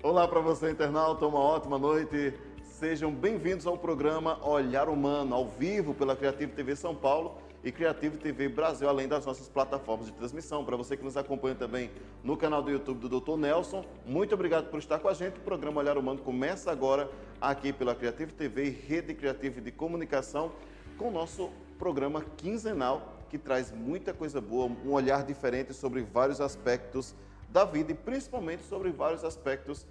Olá para você, internauta, uma ótima noite. Sejam bem-vindos ao programa Olhar Humano, ao vivo pela Creative TV São Paulo e Creative TV Brasil, além das nossas plataformas de transmissão. Para você que nos acompanha também no canal do YouTube do Dr. Nelson, muito obrigado por estar com a gente. O programa Olhar Humano começa agora aqui pela Creative TV e Rede Creative de Comunicação, com o nosso programa quinzenal, que traz muita coisa boa, um olhar diferente sobre vários aspectos da vida e principalmente sobre vários aspectos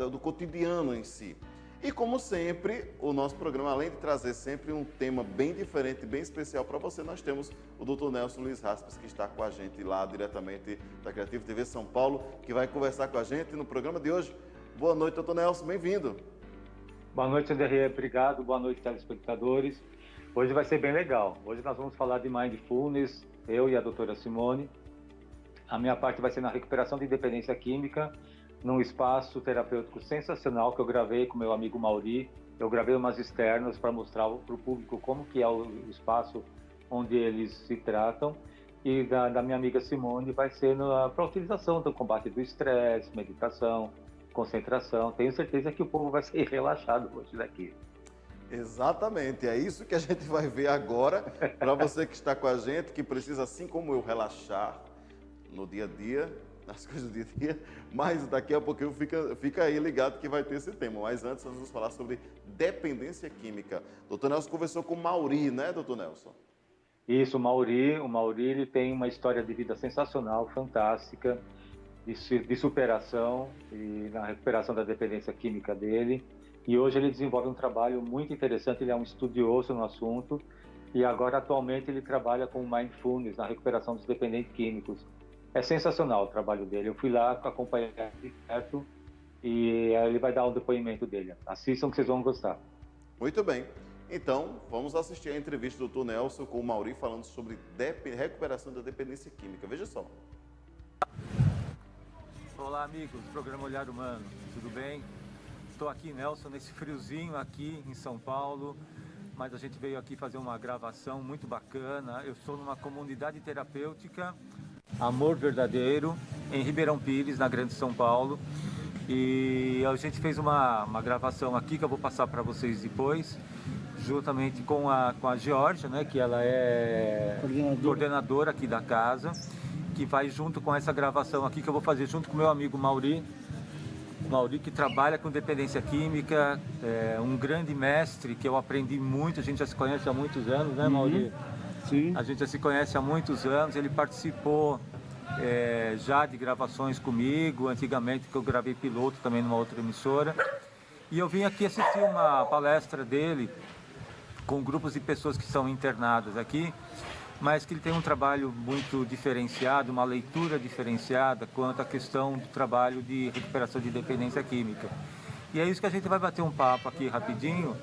do cotidiano em si. E como sempre, o nosso programa, além de trazer sempre um tema bem diferente, bem especial para você, nós temos o Dr. Nelson Luiz Raspas, que está com a gente lá diretamente da Creative TV São Paulo, que vai conversar com a gente no programa de hoje. Boa noite, Dr. Nelson, bem-vindo. Boa noite, André, obrigado. Boa noite, telespectadores. Hoje vai ser bem legal. Hoje nós vamos falar de Mindfulness, eu e a doutora Simone. A minha parte vai ser na recuperação de dependência química, num espaço terapêutico sensacional que eu gravei com meu amigo Mauri. Eu gravei umas externas para mostrar para o público como que é o espaço onde eles se tratam. E da minha amiga Simone vai ser para a utilização do combate do estresse, meditação, concentração. Tenho certeza que o povo vai ser relaxado hoje daqui. Exatamente, é isso que a gente vai ver agora. Para você que está com a gente, que precisa, assim como eu, relaxar no dia a dia, nas coisas do dia a dia, mas daqui a pouquinho fica aí ligado que vai ter esse tema. Mas antes nós vamos falar sobre dependência química. Doutor Nelson conversou com o Mauri, né, doutor Nelson? Isso, o Mauri ele tem uma história de vida sensacional, fantástica, de superação e na recuperação da dependência química dele. E hoje ele desenvolve um trabalho muito interessante, ele é um estudioso no assunto e agora atualmente ele trabalha com Mindfulness na recuperação dos dependentes químicos. É sensacional o trabalho dele. Eu fui lá acompanhar de perto e ele vai dar o depoimento dele. Assistam que vocês vão gostar. Muito bem. Então, vamos assistir a entrevista do Dr. Nelson com o Mauri falando sobre recuperação da dependência química. Veja só. Olá, amigos do programa Olhar Humano. Tudo bem? Estou aqui, Nelson, nesse friozinho aqui em São Paulo, mas a gente veio aqui fazer uma gravação muito bacana. Eu sou numa comunidade terapêutica Amor Verdadeiro, em Ribeirão Pires, na Grande São Paulo. E a gente fez uma gravação aqui que eu vou passar para vocês depois, juntamente com a Georgia, né, que ela é coordenadora aqui da casa, que vai junto com essa gravação aqui que eu vou fazer junto com meu amigo Mauri, que trabalha com dependência química, é um grande mestre que eu aprendi muito, a gente já se conhece há muitos anos, né, Mauri? Sim. A gente já se conhece há muitos anos, ele participou já de gravações comigo, antigamente que eu gravei piloto também numa outra emissora. E eu vim aqui assistir uma palestra dele com grupos de pessoas que são internadas aqui, mas que ele tem um trabalho muito diferenciado, uma leitura diferenciada quanto à questão do trabalho de recuperação de dependência química. E é isso que a gente vai bater um papo aqui rapidinho,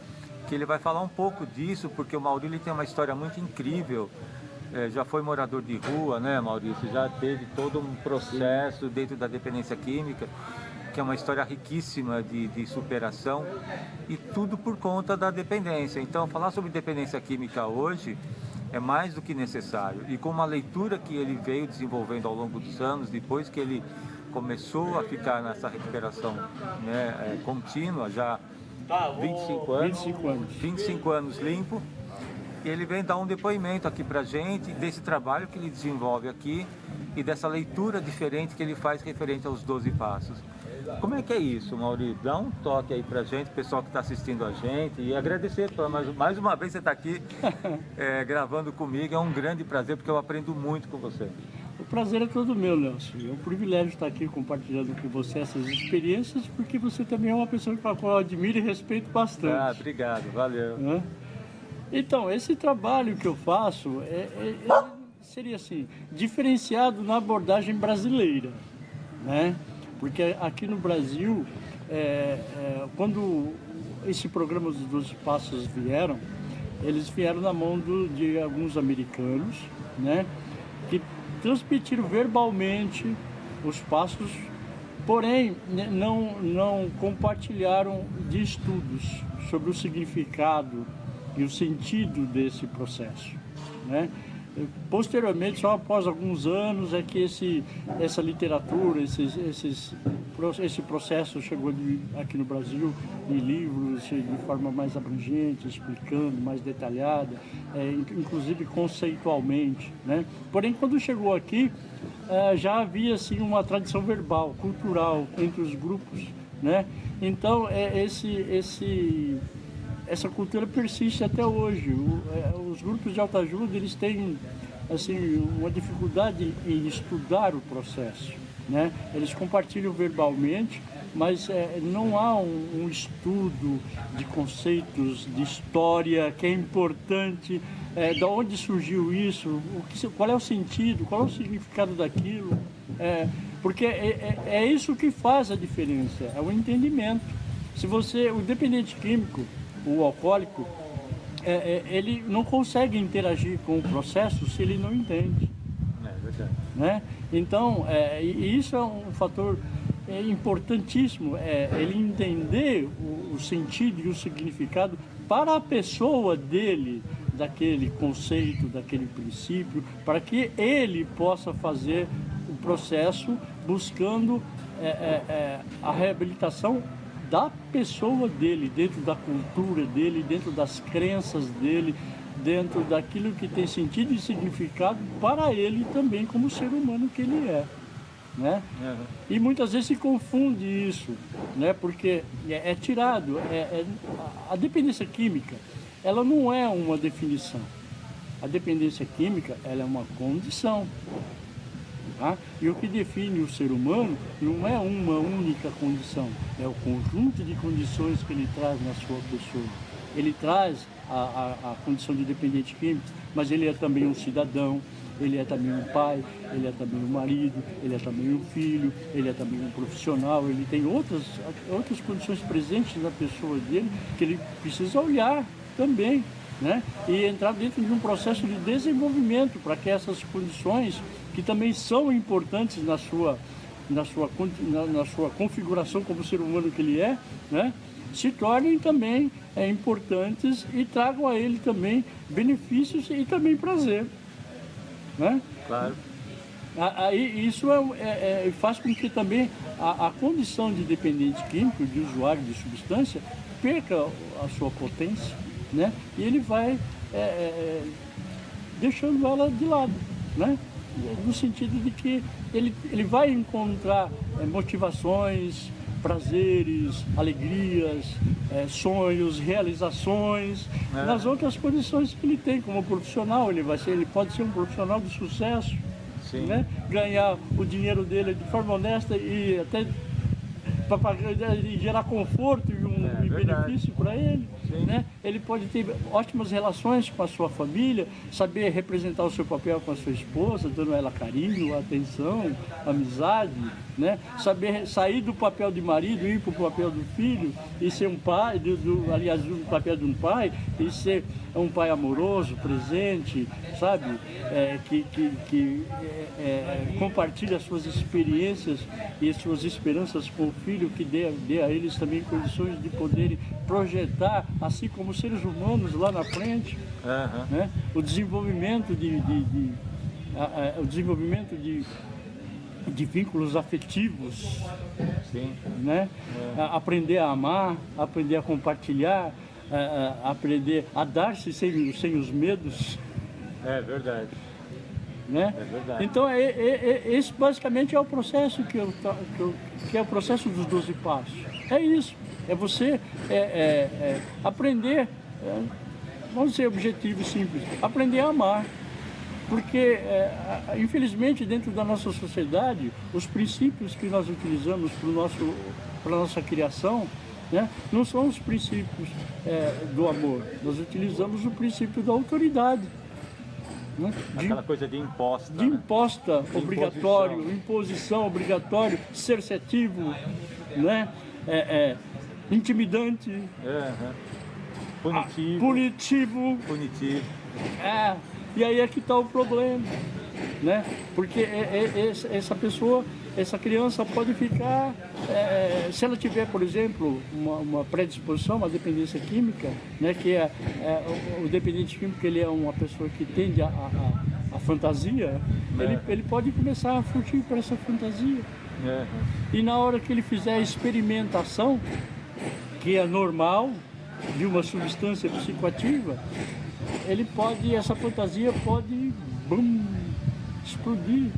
que ele vai falar um pouco disso, porque o Maurício tem uma história muito incrível, já foi morador de rua, né, Maurício? Já teve todo um processo dentro da dependência química, que é uma história riquíssima de superação, e tudo por conta da dependência. Então, falar sobre dependência química hoje é mais do que necessário, e com uma leitura que ele veio desenvolvendo ao longo dos anos, depois que ele começou a ficar nessa recuperação, né, contínua, já 25 anos limpo, e ele vem dar um depoimento aqui pra gente desse trabalho que ele desenvolve aqui e dessa leitura diferente que ele faz referente aos 12 passos. Como é que é isso, Maurício? Dá um toque aí pra gente, pessoal que está assistindo a gente, e agradecer por mais uma vez você estar aqui gravando comigo. É um grande prazer, porque eu aprendo muito com você. O prazer é todo meu, Nelson. É um privilégio estar aqui compartilhando com você essas experiências, porque você também é uma pessoa que eu admiro e respeito bastante. Obrigado, valeu. Então, esse trabalho que eu faço seria assim, diferenciado na abordagem brasileira, né? Porque aqui no Brasil, quando esse programa dos 12 Passos vieram, eles vieram na mão de alguns americanos, né? Que transmitiram verbalmente os passos, porém não compartilharam de estudos sobre o significado e o sentido desse processo, né? Posteriormente, só após alguns anos, é que essa literatura, esses esse processo chegou aqui no Brasil em livros de forma mais abrangente, explicando, mais detalhada, inclusive conceitualmente, né? Porém, quando chegou aqui, já havia assim, uma tradição verbal, cultural entre os grupos, né? Então, essa cultura persiste até hoje. Os grupos de autoajuda, eles têm assim, uma dificuldade em estudar o processo, né? Eles compartilham verbalmente, mas não há um estudo de conceitos, de história, que é importante, de onde surgiu isso, qual é o sentido, qual é o significado daquilo, porque é isso que faz a diferença, é o entendimento. O dependente químico, o alcoólico, ele não consegue interagir com o processo se ele não entende. É verdade. Né? Então, isso é um fator importantíssimo, ele entender o sentido e o significado para a pessoa dele, daquele conceito, daquele princípio, para que ele possa fazer o processo buscando a reabilitação da pessoa dele, dentro da cultura dele, dentro das crenças dele, dentro daquilo que tem sentido e significado para ele também como ser humano que ele é, né? Uhum. E muitas vezes se confunde isso, né? Porque é tirado, a dependência química, ela não é uma definição. A dependência química, ela é uma condição. Tá? E o que define o ser humano não é uma única condição, é o conjunto de condições que ele traz na sua pessoa. Ele traz a condição de dependente químico, mas ele é também um cidadão, ele é também um pai, ele é também um marido, ele é também um filho, ele é também um profissional, ele tem outras condições presentes na pessoa dele que ele precisa olhar também, né? E entrar dentro de um processo de desenvolvimento para que essas condições, que também são importantes na sua configuração como ser humano que ele é, né? Se tornem também importantes e tragam a ele também benefícios e também prazer, né? Claro. Aí isso faz com que também a condição de dependente químico, de usuário de substância, perca a sua potência, né? E ele vai deixando ela de lado, né? No sentido de que ele vai encontrar motivações, prazeres, alegrias, sonhos, realizações nas outras condições que ele tem como profissional. Ele pode ser um profissional de sucesso, né? Ganhar o dinheiro dele de forma honesta e até para gerar conforto e benefício para ele, né? Ele pode ter ótimas relações com a sua família, saber representar o seu papel com a sua esposa, dando a ela carinho, atenção, amizade, né? Saber sair do papel de marido e ir para o papel do filho e ser um pai, aliás, do papel de um pai e ser um pai amoroso, presente, sabe? Que compartilha as suas experiências e as suas esperanças com o filho, que dê a eles também condições de poderem projetar, assim como seres humanos lá na frente, né? O desenvolvimento de vínculos afetivos, né? Aprender a amar, aprender a compartilhar, aprender a dar-se sem os medos. É verdade. Né? É verdade. Então, esse basicamente é o processo que é o processo dos 12 passos. É isso. É você aprender, vamos ser objetivos simples, aprender a amar. Porque, infelizmente, dentro da nossa sociedade, os princípios que nós utilizamos para a nossa criação, né, não são os princípios do amor. Nós utilizamos o princípio da autoridade. Né? Aquela coisa de imposta. De imposta, obrigatório, imposição, obrigatório, cerceativo, né? Intimidante, punitivo. E aí é que está o problema, né? Porque essa pessoa, essa criança pode ficar, se ela tiver, por exemplo, uma predisposição, uma dependência química, né? Que o dependente químico, ele é uma pessoa que tende a fantasia, ele pode começar a fugir para essa fantasia, E na hora que ele fizer a experimentação, que é normal, de uma substância psicoativa, essa fantasia pode explodir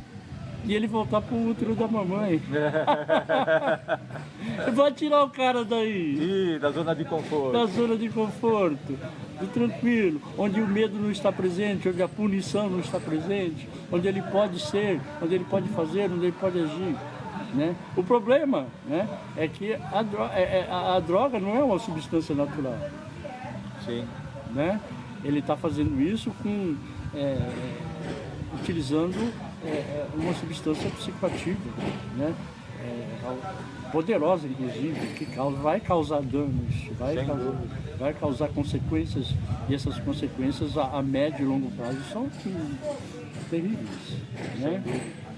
e ele voltar pro útero da mamãe. Vai tirar o cara daí. Da zona de conforto. Da zona de conforto, do tranquilo, onde o medo não está presente, onde a punição não está presente, onde ele pode ser, onde ele pode fazer, onde ele pode agir. Né? O problema, né, é que a droga não é uma substância natural. Sim. Né? Ele está fazendo isso utilizando uma substância psicoativa, né? Poderosa, inclusive, que vai causar danos, vai causar consequências, e essas consequências a médio e longo prazo são terríveis. Né?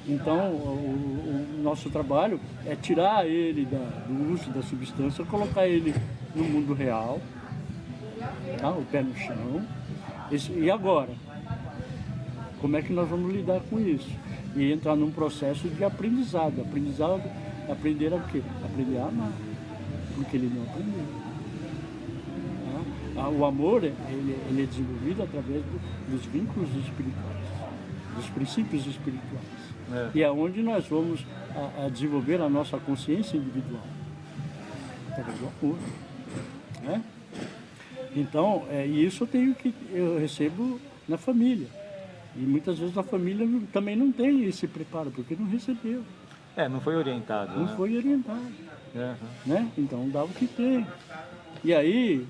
Então, o nosso trabalho é tirar ele do uso da substância, colocar ele no mundo real, tá? O pé no chão. E agora? Como é que nós vamos lidar com isso? E entrar num processo de aprendizado. Aprender a quê? Aprender a amar. Porque ele não aprendeu. Tá? O amor, ele é desenvolvido através dos vínculos espirituais, dos princípios espirituais. E é onde nós vamos a desenvolver a nossa consciência individual. Através do amor. Né? Então, isso eu recebo na família. E muitas vezes a família também não tem esse preparo, porque não recebeu. Não foi orientado. Não foi orientado. Né? Então dá o que tem. E aí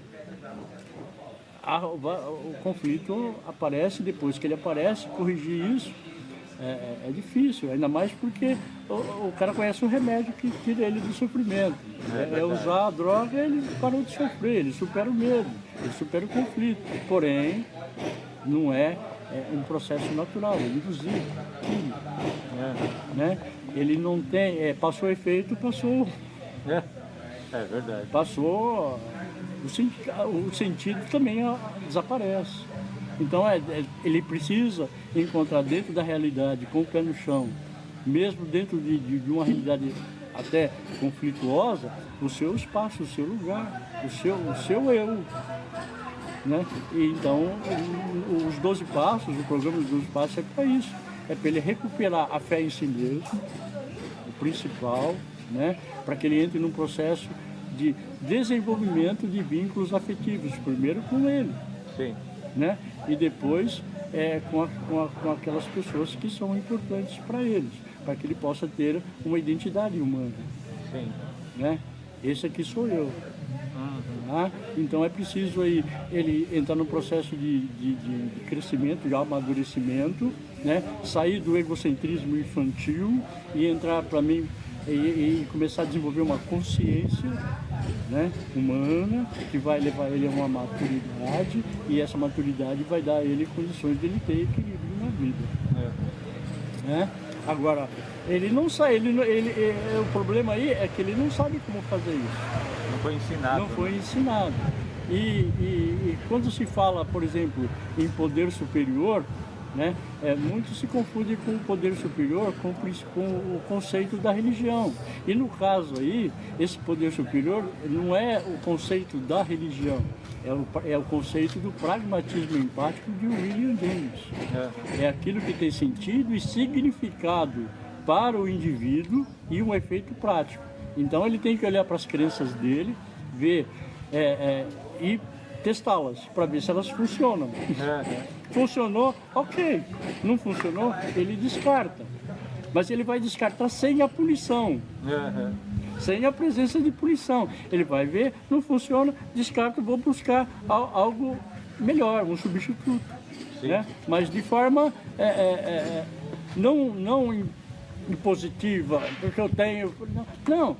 o conflito aparece, depois que ele aparece, corrigir isso é difícil, ainda mais porque o cara conhece o remédio que tira ele do sofrimento. Usar a droga, ele parou de sofrer, ele supera o medo, ele supera o conflito. Porém, não é um processo natural, induzido, químico. Né? Ele não tem, passou efeito, passou. É verdade. Passou, o sentido também desaparece. Então ele precisa encontrar dentro da realidade, com o pé no chão, mesmo dentro de uma realidade até conflituosa, o seu espaço, o seu lugar, o seu eu. Né? E então, os 12 passos, o programa dos 12 passos é para isso. É para ele recuperar a fé em si mesmo, o principal, né? Para que ele entre num processo de desenvolvimento de vínculos afetivos, primeiro com ele. Sim. Né? E depois com aquelas pessoas que são importantes para eles, para que ele possa ter uma identidade humana. Sim. Né? Esse aqui sou eu. Tá? Então é preciso aí ele entrar no processo de crescimento, de amadurecimento, né? Sair do egocentrismo infantil e entrar para mim e começar a desenvolver uma consciência, né, humana, que vai levar ele a uma maturidade, e essa maturidade vai dar a ele condições de ele ter equilíbrio na vida. Né? Agora, ele não sabe, o problema aí é que ele não sabe como fazer isso. Não foi ensinado. Não foi ensinado. E quando se fala, por exemplo, em poder superior, né, muito se confunde com o poder superior com o conceito da religião. E no caso aí, esse poder superior não é o conceito da religião, é o conceito do pragmatismo empático de William James. É aquilo que tem sentido e significado para o indivíduo e um efeito prático. Então ele tem que olhar para as crenças dele, ver e testá-las para ver se elas funcionam. Funcionou, ok. Não funcionou, ele descarta. Mas ele vai descartar sem a punição. Sem a presença de punição. Ele vai ver, não funciona, descarta, vou buscar algo melhor, um substituto. Né? Mas de forma não impositiva, porque eu tenho... Não,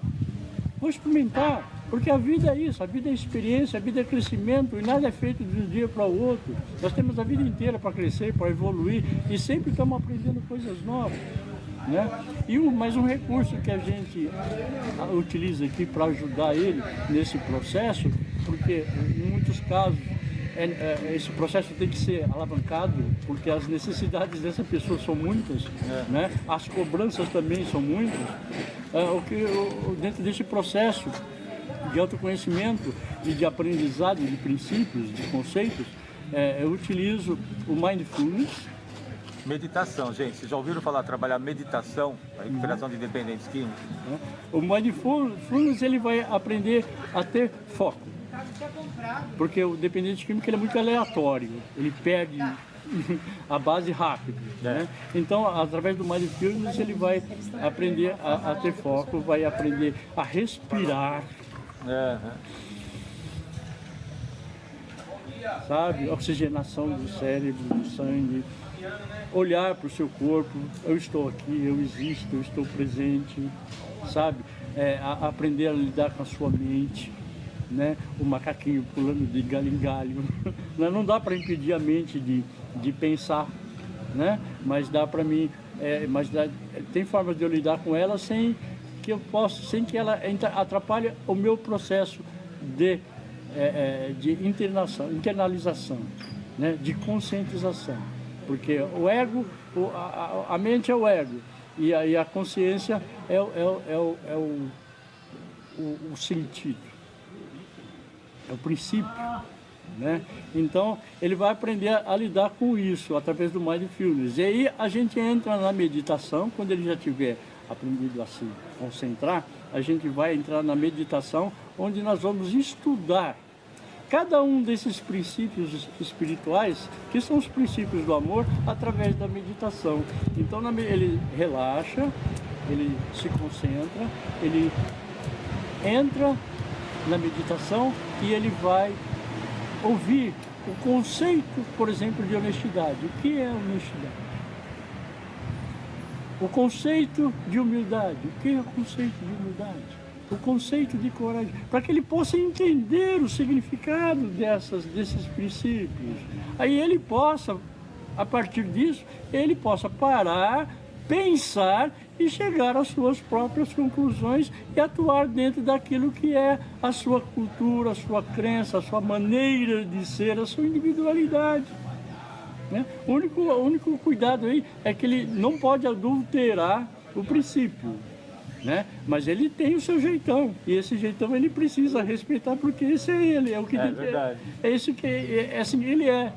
vou experimentar. Porque a vida é isso, a vida é experiência, a vida é crescimento, e nada é feito de um dia para o outro. Nós temos a vida inteira para crescer, para evoluir, e sempre estamos aprendendo coisas novas. Né? E mais um recurso que a gente utiliza aqui para ajudar ele nesse processo, porque em muitos casos esse processo tem que ser alavancado, porque as necessidades dessa pessoa são muitas, né? As cobranças também são muitas. dentro desse processo de autoconhecimento e de aprendizado de princípios, de conceitos, eu utilizo o Mindfulness. Meditação, gente. Vocês já ouviram falar trabalhar meditação, a recuperação de dependentes químicos? O Mindfulness, ele vai aprender a ter foco. Porque o dependente químico ele é muito aleatório, ele perde a base rápido. Né? Então, através do Mindfulness, ele vai aprender a ter foco, vai aprender a respirar. Sabe? Oxigenação do cérebro, do sangue. Olhar para o seu corpo, eu estou aqui, eu existo, eu estou presente, sabe? Aprender a lidar com a sua mente, né? O macaquinho pulando de galho em galho. Não dá para impedir a mente de pensar, né? Mas dá para mim, tem formas de eu lidar com ela sem que ela atrapalhe o meu processo de internalização, né? De conscientização. Porque o ego, a mente é o ego e a consciência é o sentido, é o princípio, né? Então ele vai aprender a lidar com isso através do Mindfulness. E aí a gente entra na meditação, quando ele já tiver aprendido a se concentrar, a gente vai entrar na meditação, onde nós vamos estudar cada um desses princípios espirituais, que são os princípios do amor, através da meditação. Então ele relaxa, ele se concentra, ele entra na meditação e ele vai ouvir o conceito, por exemplo, de honestidade. O que é honestidade? O conceito de humildade. O que é o conceito de humildade? O conceito de coragem, para que ele possa entender o significado desses princípios. Aí ele possa, a partir disso, ele possa parar, pensar e chegar às suas próprias conclusões e atuar dentro daquilo que é a sua cultura, a sua crença, a sua maneira de ser, a sua individualidade. Né? O único cuidado aí é que ele não pode adulterar o princípio. Né? Mas ele tem o seu jeitão, e esse jeitão ele precisa respeitar, porque esse é ele, é o que verdade. Isso que assim ele é,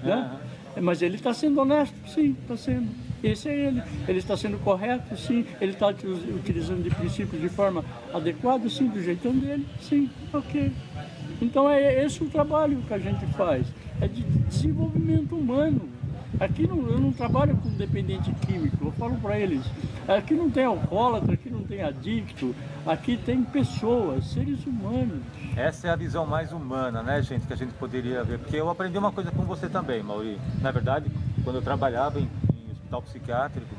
né? Mas ele está sendo honesto, sim, está sendo. Esse é ele está sendo correto, sim, ele está utilizando de princípios de forma adequada, sim, do jeitão dele, sim, ok. Então é esse o trabalho que a gente faz, é de desenvolvimento humano. Aqui eu não trabalho com dependente químico, eu falo para eles, aqui não tem alcoólatra, aqui não tem adicto, aqui tem pessoas, seres humanos. Essa é a visão mais humana, né, gente, que a gente poderia ver. Porque eu aprendi uma coisa com você também, Mauri. Na verdade, quando eu trabalhava em hospital psiquiátrico,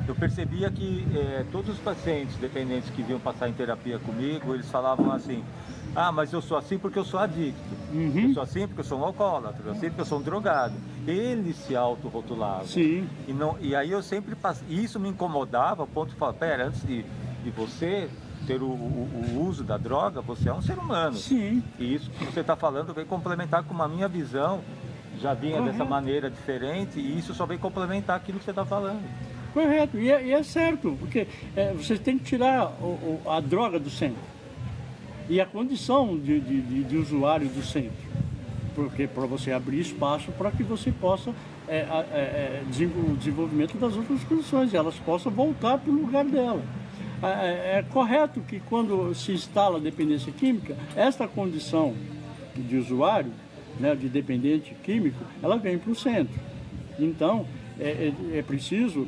eu percebia que todos os pacientes dependentes que vinham passar em terapia comigo, eles falavam assim: ah, mas eu sou assim porque eu sou adicto. Eu sou assim porque eu sou um alcoólatra. Eu sou assim porque eu sou um drogado. Eles se autorrotulavam. Sim. E aí eu sempre passei. E isso me incomodava, a ponto de falar: pera, antes de você ter o uso da droga, você é um ser humano. Sim. E isso que você está falando vem complementar com a minha visão. Já vinha dessa maneira diferente, e isso só vem complementar aquilo que você está falando. Correto. E é certo, porque você tem que tirar a droga do centro. E a condição de usuário do centro, porque para você abrir espaço para que você possa o desenvolvimento das outras condições, elas possam voltar para o lugar dela. É correto que quando se instala a dependência química, esta condição de usuário, né, de dependente químico, ela vem para o centro. Então, é preciso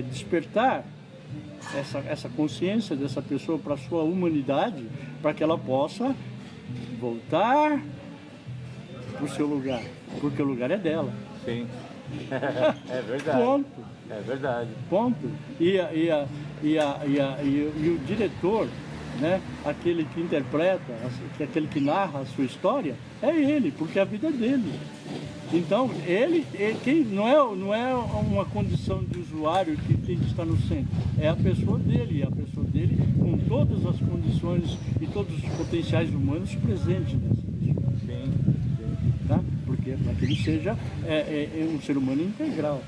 despertar essa consciência dessa pessoa para a sua humanidade, para que ela possa voltar para o seu lugar, porque o lugar é dela. Sim, é verdade. Ponto. É verdade. Ponto. E o diretor, né, aquele que interpreta, aquele que narra a sua história, é ele, porque a vida é dele. Então, ele não é uma condição de usuário que tem que estar no centro, é a pessoa dele, com todas as condições e todos os potenciais humanos presentes nessa pessoa. Sim. Tá? Porque para que ele seja um ser humano integral.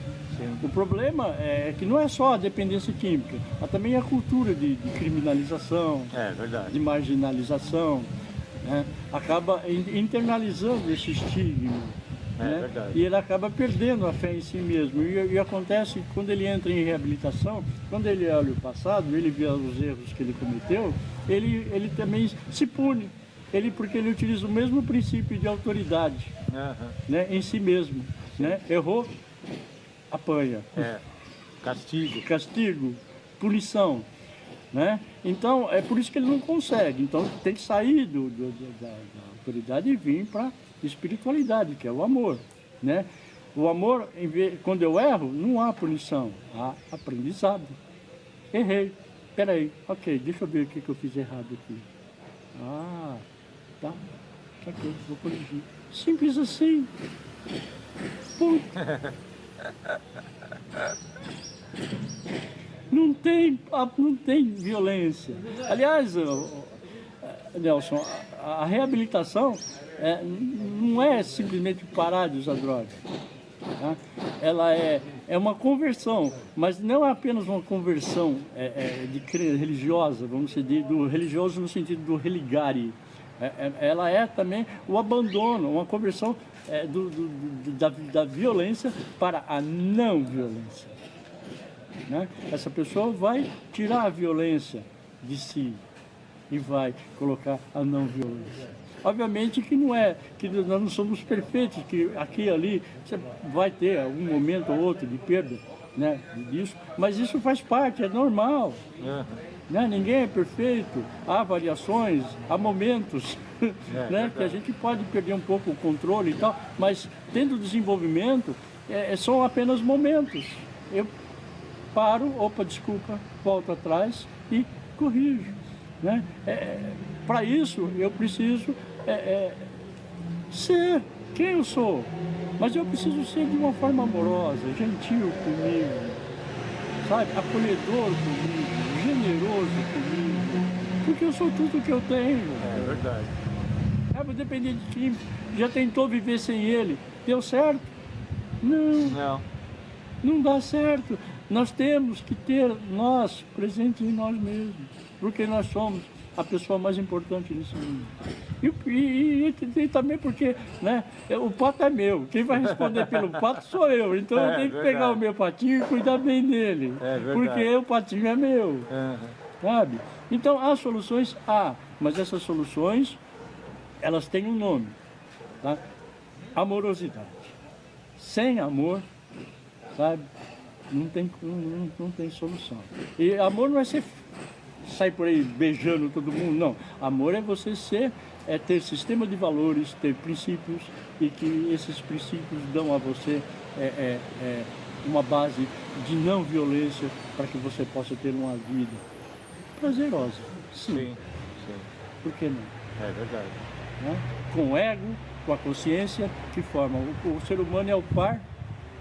Sim. O problema é que não é só a dependência química, mas também a cultura de criminalização, Verdade. de marginalização, né? Acaba internalizando esse estigma. Né? Verdade. E ele acaba perdendo a fé em si mesmo. E acontece que quando ele entra em reabilitação, quando ele olha o passado, ele vê os erros que ele cometeu, ele também se pune. Porque ele utiliza o mesmo princípio de autoridade, né, em si mesmo. Né? Errou, apanha. Castigo, punição. Né? Então, é por isso que ele não consegue. Então, tem que sair da autoridade e vir para espiritualidade, que é o amor. Né? O amor, quando eu erro, não há punição, há aprendizado. Errei, peraí, ok, deixa eu ver o que eu fiz errado aqui. Ah, tá, ok, vou corrigir. Simples assim. Ponto. Não tem violência. Aliás, Nelson, a reabilitação não é simplesmente parar de usar droga. Tá? Ela é uma conversão, mas não é apenas uma conversão religiosa, vamos dizer, do religioso no sentido do religare. Ela é também o abandono, uma conversão da violência para a não violência. Né? Essa pessoa vai tirar a violência de si e vai colocar a não violência. Obviamente que nós não somos perfeitos, que aqui e ali você vai ter algum momento ou outro de perda, né, disso, mas isso faz parte, é normal. Né? Ninguém é perfeito, há variações, há momentos né, que a gente pode perder um pouco o controle e tal, mas tendo desenvolvimento, são apenas momentos. Eu paro, desculpa, volto atrás e corrijo. Né? Para isso, eu preciso ser quem eu sou, mas eu preciso ser de uma forma amorosa, gentil comigo, sabe? Acolhedor comigo, generoso comigo, porque eu sou tudo que eu tenho. É verdade. Mas dependente de quem já tentou viver sem ele, deu certo? Não dá certo. Nós temos que ter nós presentes em nós mesmos, porque nós somos a pessoa mais importante nesse mundo. E também porque, né, o pato é meu, quem vai responder pelo pato sou eu, então eu tenho que pegar o meu patinho e cuidar bem dele, porque o patinho é meu, sabe? Então há soluções, mas essas soluções, elas têm um nome, tá? Amorosidade. Sem amor, sabe, não tem solução. E amor não é sair por aí beijando todo mundo, não. Amor é você ter sistema de valores, ter princípios, e que esses princípios dão a você uma base de não violência para que você possa ter uma vida prazerosa. Sim. Por que não? É verdade. Né? Com o ego, com a consciência que forma. O ser humano é o par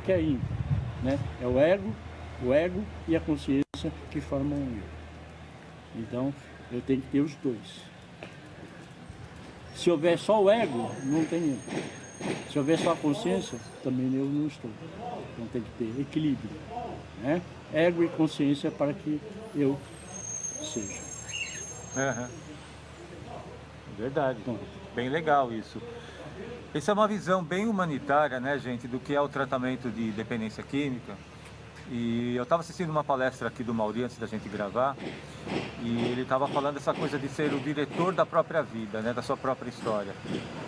que é ímpar. Né? É o ego e a consciência que formam um eu. Então, eu tenho que ter os dois. Se houver só o ego, não tem eu. Se houver só a consciência, também eu não estou. Então tem que ter equilíbrio. Né? Ego e consciência para que eu seja. Verdade. Bem legal isso. Essa é uma visão bem humanitária, né, gente, do que é o tratamento de dependência química. E eu estava assistindo uma palestra aqui do Mauri antes da gente gravar, e ele estava falando essa coisa de ser o diretor da própria vida, né, da sua própria história.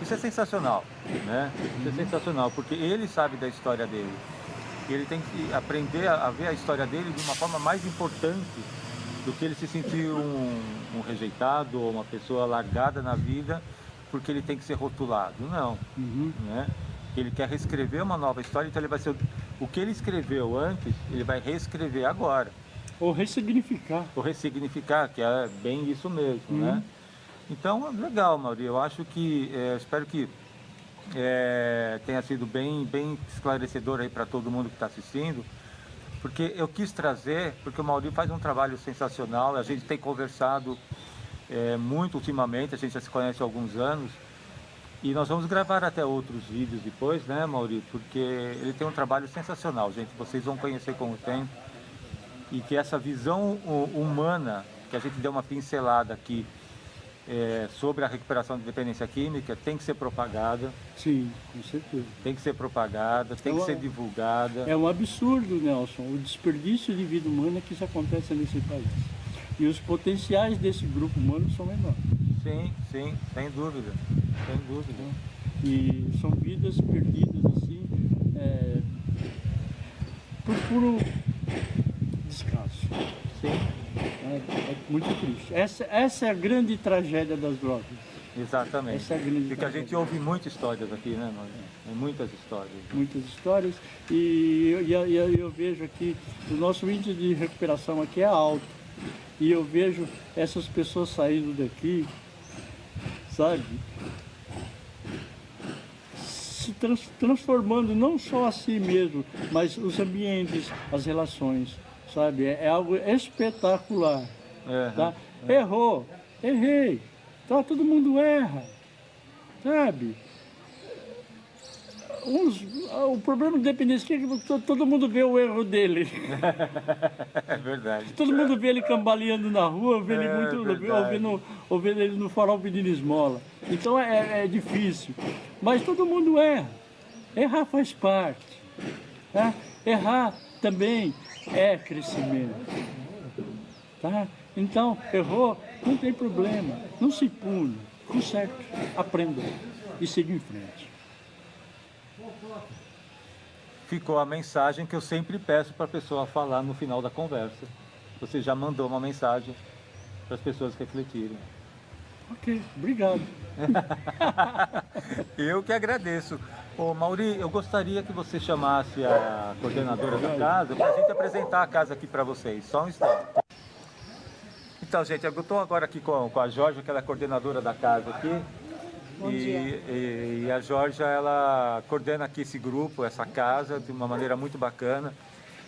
Isso é sensacional, né? Isso é sensacional, porque ele sabe da história dele. E ele tem que aprender a ver a história dele de uma forma mais importante do que ele se sentir um rejeitado ou uma pessoa largada na vida porque ele tem que ser rotulado. Não, né? Ele quer reescrever uma nova história, então ele vai ser o que ele escreveu antes, ele vai reescrever agora. Ou ressignificar, que é bem isso mesmo, né? Então, legal, Mauri, eu acho que, espero que tenha sido bem esclarecedor aí para todo mundo que está assistindo, porque eu quis trazer, porque o Mauri faz um trabalho sensacional, a gente tem conversado muito ultimamente, a gente já se conhece há alguns anos, E nós vamos gravar até outros vídeos depois, né, Mauri? Porque ele tem um trabalho sensacional, gente. Vocês vão conhecer com o tempo. E que essa visão humana, que a gente deu uma pincelada aqui sobre a recuperação de dependência química, tem que ser propagada. Sim, com certeza. Tem que ser propagada, tem que ser divulgada. É um absurdo, Nelson, o desperdício de vida humana que isso acontece nesse país. E os potenciais desse grupo humano são enormes. Sim, sim, sem dúvida, sem dúvida. E são vidas perdidas assim, por puro descaso. Sim. É muito triste. Essa é a grande tragédia das drogas. Exatamente. Essa é a grande Porque a gente ouve muitas histórias aqui, né, Mauri? Muitas histórias. Muitas histórias. E eu vejo aqui, o nosso índice de recuperação aqui é alto. E eu vejo essas pessoas saindo daqui, sabe, se transformando não só a si mesmo, mas os ambientes, as relações, sabe? É algo espetacular. Tá? Errou, errei. Tá, todo mundo erra, sabe? O problema de dependência é que todo mundo vê o erro dele. É verdade. Todo mundo vê ele cambaleando na rua, vê ele ou vê ele no farol pedindo esmola. Então é difícil. Mas todo mundo erra. Errar faz parte. Tá? Errar também é crescimento. Tá? Então, errou, não tem problema. Não se pune. Conserte, aprenda e siga em frente. Ficou a mensagem que eu sempre peço para a pessoa falar no final da conversa. Você já mandou uma mensagem para as pessoas refletirem. Ok, obrigado. Eu que agradeço. Ô, Mauri, eu gostaria que você chamasse a coordenadora da casa para a gente apresentar a casa aqui para vocês. Só um instante. Então, gente, eu estou agora aqui com a Jorge, que ela é coordenadora da casa aqui. Bom dia. E a Jorge, ela coordena aqui esse grupo, essa casa, de uma maneira muito bacana.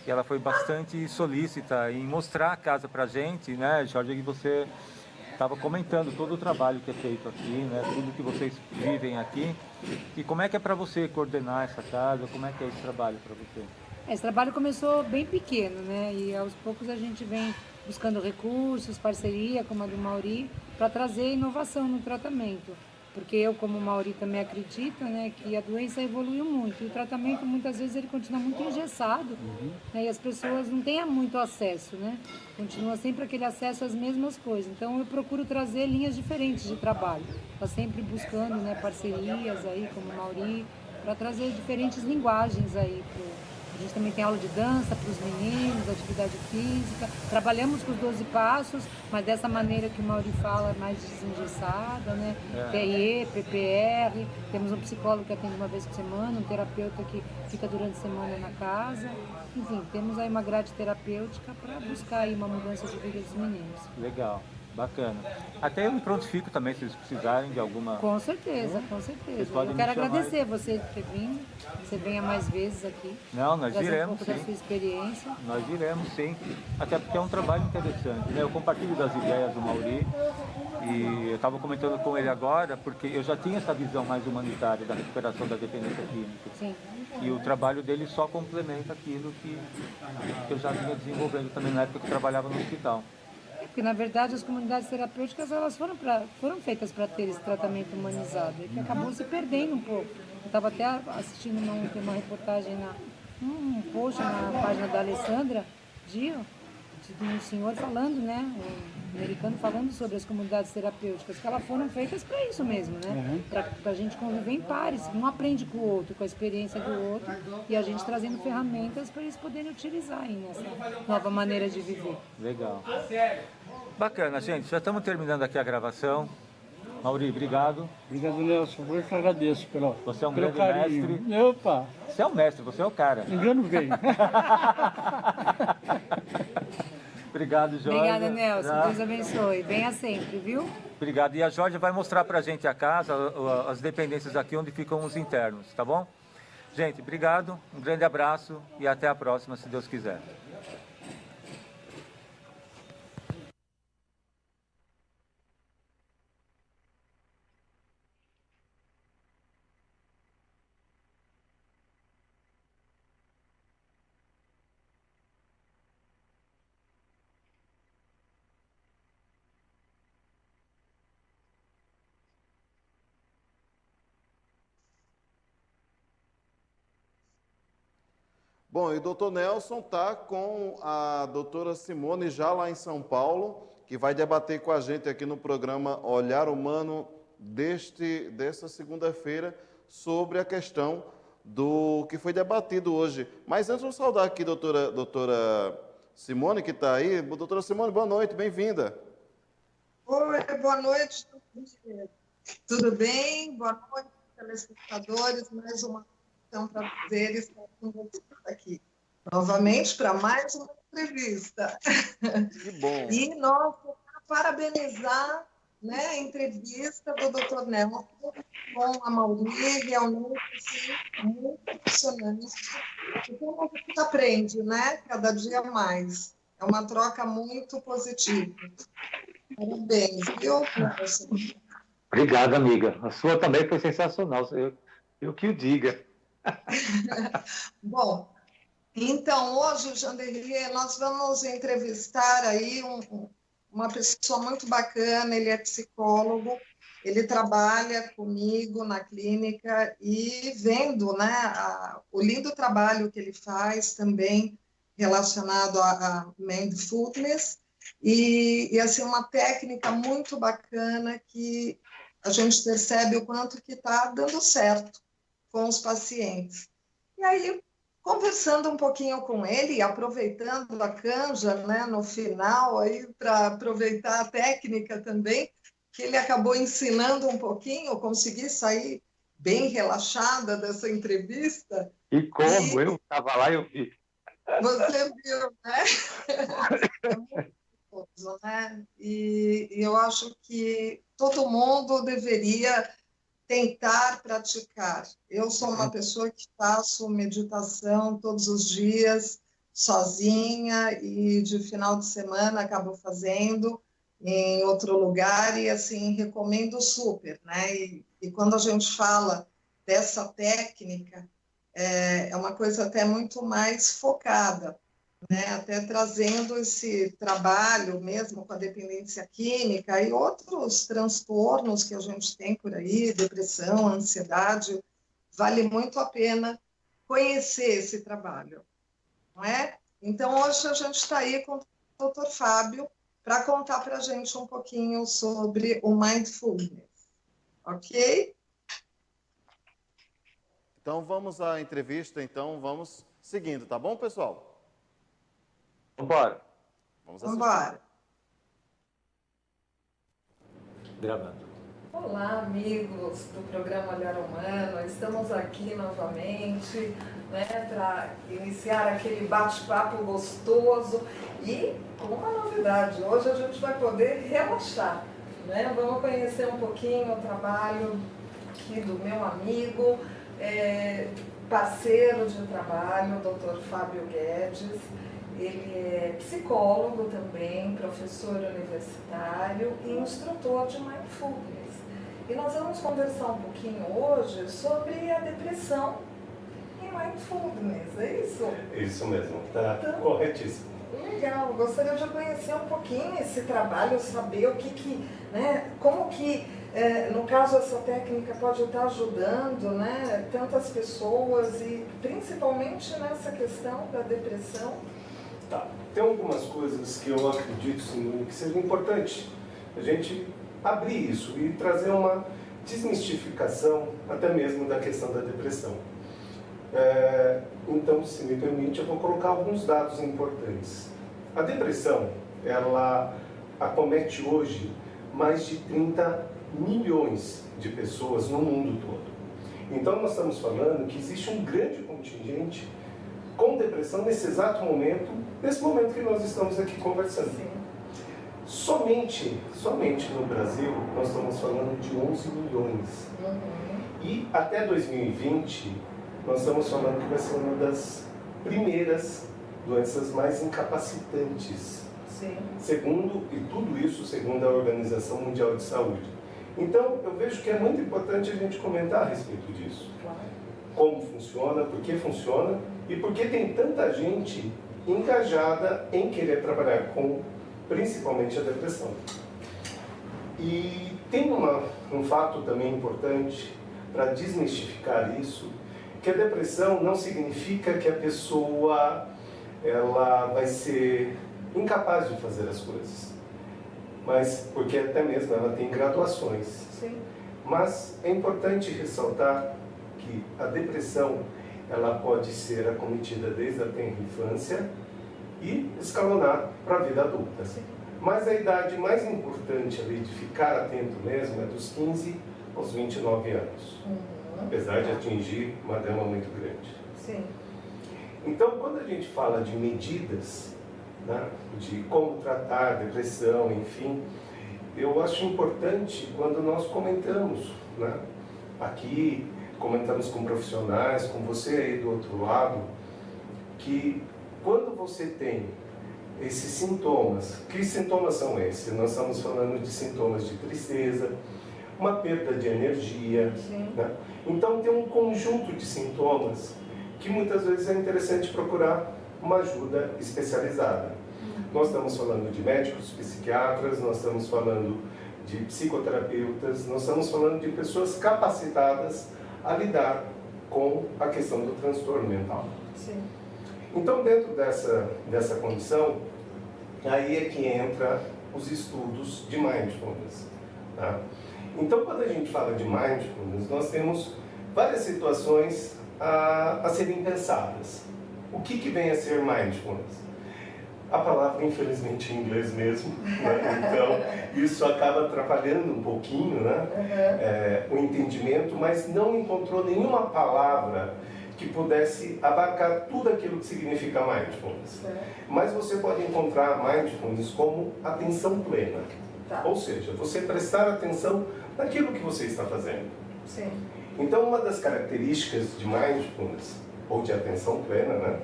E ela foi bastante solícita em mostrar a casa pra gente, né, Jorge? E você estava comentando todo o trabalho que é feito aqui, né? Tudo que vocês vivem aqui. E como é que é para você coordenar essa casa? Como é que é esse trabalho para você? Esse trabalho começou bem pequeno, né? E aos poucos a gente vem buscando recursos, parceria, como a do Mauri, para trazer inovação no tratamento. Porque eu, como o Mauri, também acredito, né, que a doença evoluiu muito. E o tratamento, muitas vezes, ele continua muito engessado, né, e as pessoas não têm muito acesso, né? Continua sempre aquele acesso às mesmas coisas. Então, eu procuro trazer linhas diferentes de trabalho. Estou sempre buscando, né, parcerias aí, como o Mauri, para trazer diferentes linguagens aí A gente também tem aula de dança para os meninos, atividade física. Trabalhamos com os 12 passos, mas dessa maneira que o Mauri fala, mais desengessada, né? PIE, PPR, temos um psicólogo que atende uma vez por semana, um terapeuta que fica durante a semana na casa. Enfim, temos aí uma grade terapêutica para buscar aí uma mudança de vida dos meninos. Legal. Bacana. Até eu me prontifico também, se eles precisarem de alguma... Com certeza, com certeza. podem Eu quero me chamar agradecer você por ter vindo, você venha mais vezes aqui. Não, nós trazer iremos, um pouco sim. da sua experiência. Nós iremos, sim. Até porque é um trabalho interessante, né? Eu compartilho das ideias do Mauri e eu estava comentando com ele agora, porque eu já tinha essa visão mais humanitária da recuperação da dependência química. Sim. E o trabalho dele só complementa aquilo que eu já vinha desenvolvendo também na época que eu trabalhava no hospital. Porque, na verdade, as comunidades terapêuticas elas foram feitas para ter esse tratamento humanizado, e que acabou se perdendo um pouco. Eu estava até assistindo uma reportagem, um post na página da Alessandra Dio, de um senhor falando, né, um americano falando sobre as comunidades terapêuticas, que elas foram feitas para isso mesmo, né? Para a gente conviver em pares, um aprende com o outro, com a experiência do outro, e a gente trazendo ferramentas para eles poderem utilizar aí nessa nova maneira de viver. Legal. Bacana, gente. Já estamos terminando aqui a gravação. Mauri, obrigado. Obrigado, Nelson. Eu que agradeço Você é um pelo grande carinho. mestre. Opa, Você é o mestre, você é o cara. engano veio. Obrigado, Jorge. Obrigada, Nelson. Tá? Deus abençoe. Venha sempre, viu? Obrigado. E a Jorge vai mostrar pra gente a casa, as dependências aqui onde ficam os internos, tá bom? Gente, obrigado, um grande abraço e até a próxima, se Deus quiser. Bom, e o doutor Nelson está com a doutora Simone já lá em São Paulo, que vai debater com a gente aqui no programa Olhar Humano desta segunda-feira sobre a questão do que foi debatido hoje. Mas antes, vamos saudar aqui a doutora Simone, que está aí. Doutora Simone, boa noite, bem-vinda. Oi, boa noite. Tudo bem? Boa noite, telespectadores. Mais uma é um prazer estar com vocês aqui novamente para mais uma entrevista. Que bom. E nós vamos parabenizar, né, a entrevista do Dr. Nelson com a Mauri, realmente assim, muito emocionante. Então, a gente aprende, né, cada dia mais. É uma troca muito positiva. Parabéns, viu, Nelson? Obrigado, amiga. A sua também foi sensacional. Eu que o diga. Bom, então, hoje, Janderli, nós vamos entrevistar aí uma pessoa muito bacana, ele é psicólogo, ele trabalha comigo na clínica e vendo, né, o lindo trabalho que ele faz também relacionado a mindfulness e assim, uma técnica muito bacana que a gente percebe o quanto que está dando certo com os pacientes. E aí, conversando um pouquinho com ele, aproveitando a canja, né, no final, aí para aproveitar a técnica também, que ele acabou ensinando um pouquinho, consegui sair bem relaxada dessa entrevista. E como? Eu estava lá e eu vi. Você viu, né? É muito gostoso, né? E eu acho que todo mundo deveria tentar praticar. Eu sou uma pessoa que faço meditação todos os dias, sozinha, e de final de semana acabo fazendo em outro lugar, e assim, recomendo super, né? E quando a gente fala dessa técnica, é uma coisa até muito mais focada, né? Até trazendo esse trabalho mesmo com a dependência química e outros transtornos que a gente tem por aí, depressão, ansiedade, vale muito a pena conhecer esse trabalho, não é? Então, hoje a gente está aí com o Dr. Fábio para contar para a gente um pouquinho sobre o mindfulness, ok? Então, vamos à entrevista, então, vamos seguindo, tá bom, pessoal? Vambora. Vamos assistir. Vambora. Gravando. Olá, amigos do programa Olhar Humano. Estamos aqui novamente, né, para iniciar aquele bate-papo gostoso e com uma novidade. Hoje a gente vai poder relaxar, né? Vamos conhecer um pouquinho o trabalho aqui do meu amigo, parceiro de trabalho, o Dr. Fábio Guedes. Ele é psicólogo também, professor universitário e instrutor de mindfulness. E nós vamos conversar um pouquinho hoje sobre a depressão e mindfulness, é isso? Isso mesmo, está Então, corretíssimo. Legal, gostaria de conhecer um pouquinho esse trabalho, saber o que né, como que, no caso, essa técnica pode estar ajudando, né, tantas pessoas e principalmente nessa questão da depressão. Tá. Tem algumas coisas que eu acredito, Simone, que seria importante a gente abrir isso e trazer uma desmistificação até mesmo da questão da depressão. Então, se me permite, eu vou colocar alguns dados importantes. A depressão, ela acomete hoje mais de 30 milhões de pessoas no mundo todo. Então, nós estamos falando que existe um grande contingente com depressão nesse exato momento, nesse momento que nós estamos aqui conversando. Sim. Somente no Brasil, nós estamos falando de 11 milhões. E até 2020, nós estamos falando que vai ser uma das primeiras doenças mais incapacitantes. Sim. E tudo isso segundo a Organização Mundial de Saúde. Então, eu vejo que é muito importante a gente comentar a respeito disso. Claro. Como funciona, por que funciona e por que tem tanta gente engajada em querer trabalhar com, principalmente, a depressão. E tem um fato também importante para desmistificar isso, Porque a depressão não significa que a pessoa ela vai ser incapaz de fazer as coisas, mas porque até mesmo ela tem graduações. Sim. Mas é importante ressaltar que a depressão ela pode ser acometida desde a tenra infância e escalonar para a vida adulta. Sim. Mas a idade mais importante ali de ficar atento mesmo é dos 15 aos 29 anos, apesar de atingir uma gama muito grande. Sim. Então, quando a gente fala de medidas, né, de como tratar a depressão, enfim, eu acho importante quando nós comentamos, né, aqui, comentamos com profissionais, com você aí do outro lado, que quando você tem esses sintomas, que sintomas são esses? Nós estamos falando de sintomas de tristeza, uma perda de energia, né? Então tem um conjunto de sintomas que muitas vezes é interessante procurar uma ajuda especializada. Nós estamos falando de médicos, psiquiatras, nós estamos falando de psicoterapeutas, nós estamos falando de pessoas capacitadas a lidar com a questão do transtorno mental. Sim. Então, dentro dessa condição, aí é que entra os estudos de mindfulness. Tá? Então, quando a gente fala de mindfulness, nós temos várias situações a serem pensadas. O que vem a ser mindfulness? A palavra, infelizmente, em inglês mesmo, né? Então isso acaba atrapalhando um pouquinho, né? O entendimento, mas não encontrou nenhuma palavra que pudesse abarcar tudo aquilo que significa mindfulness. Mas você pode encontrar mindfulness como atenção plena. Tá. Ou seja, você prestar atenção naquilo que você está fazendo. Sim. Então, uma das características de mindfulness, ou de atenção plena, né,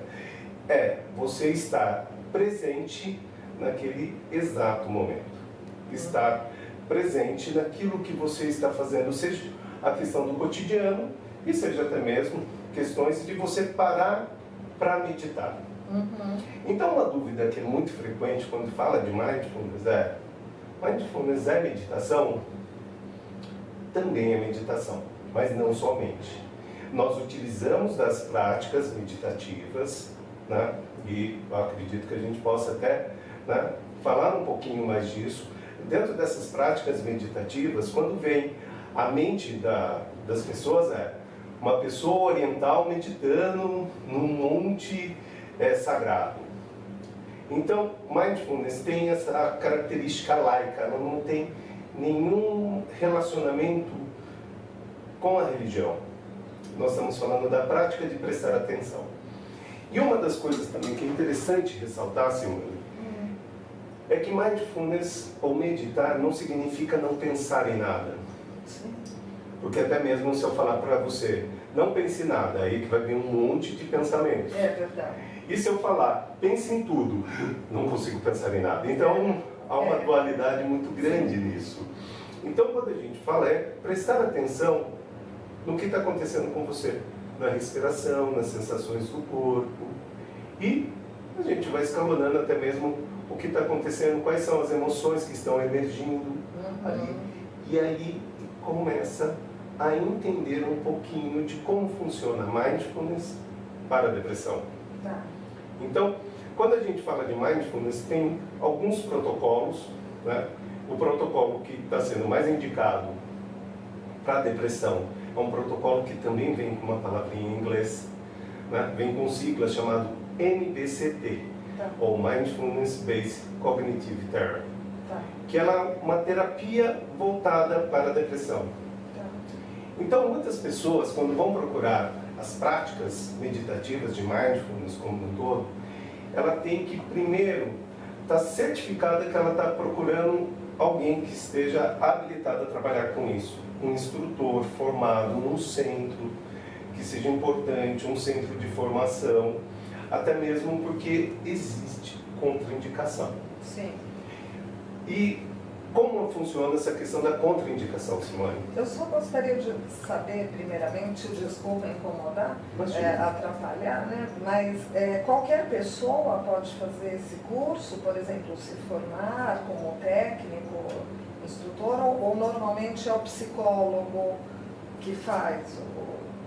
é você estar presente naquele exato momento. Estar presente naquilo que você está fazendo, seja a questão do cotidiano, e seja até mesmo questões de você parar para meditar. Então, uma dúvida que é muito frequente quando fala de mindfulness é meditação? Também é meditação, mas não somente. Nós utilizamos das práticas meditativas, né? E eu acredito que a gente possa até, né, falar um pouquinho mais disso. Dentro dessas práticas meditativas, quando vem a mente das pessoas, uma pessoa oriental meditando num monte sagrado. Então, mindfulness tem essa característica laica, ela não tem nenhum relacionamento com a religião. Nós estamos falando da prática de prestar atenção. E uma das coisas também que é interessante ressaltar, Simone, é que mindfulness ou meditar não significa não pensar em nada. Porque até mesmo se eu falar para você, não pense em nada, aí que vai vir um monte de pensamentos. É verdade. E se eu falar, pense em tudo, não consigo pensar em nada. Então, há uma dualidade muito grande nisso. Então, quando a gente fala, prestar atenção no que está acontecendo com você, na respiração, nas sensações do corpo. E a gente vai escalonando até mesmo o que está acontecendo, quais são as emoções que estão emergindo ali. E aí começa a entender um pouquinho de como funciona mindfulness para a depressão. Tá. Então, quando a gente fala de mindfulness, tem alguns protocolos, né? O protocolo que está sendo mais indicado para a depressão é um protocolo que também vem com uma palavrinha em inglês, né? Vem com sigla chamado MBCT, ou Mindfulness Based Cognitive Therapy, que ela é uma terapia voltada para a depressão. Então, muitas pessoas, quando vão procurar as práticas meditativas de mindfulness como um todo, ela tem que primeiro estar certificada que ela está procurando alguém que esteja habilitado a trabalhar com isso. Um instrutor formado num centro que seja importante, um centro de formação, até mesmo porque existe contraindicação. Sim. E como funciona essa questão da contraindicação, Simone? Eu só gostaria de saber, primeiramente, desculpa incomodar, atrapalhar, né? Mas qualquer pessoa pode fazer esse curso, por exemplo, se formar como técnico, instrutor, ou normalmente é o psicólogo que faz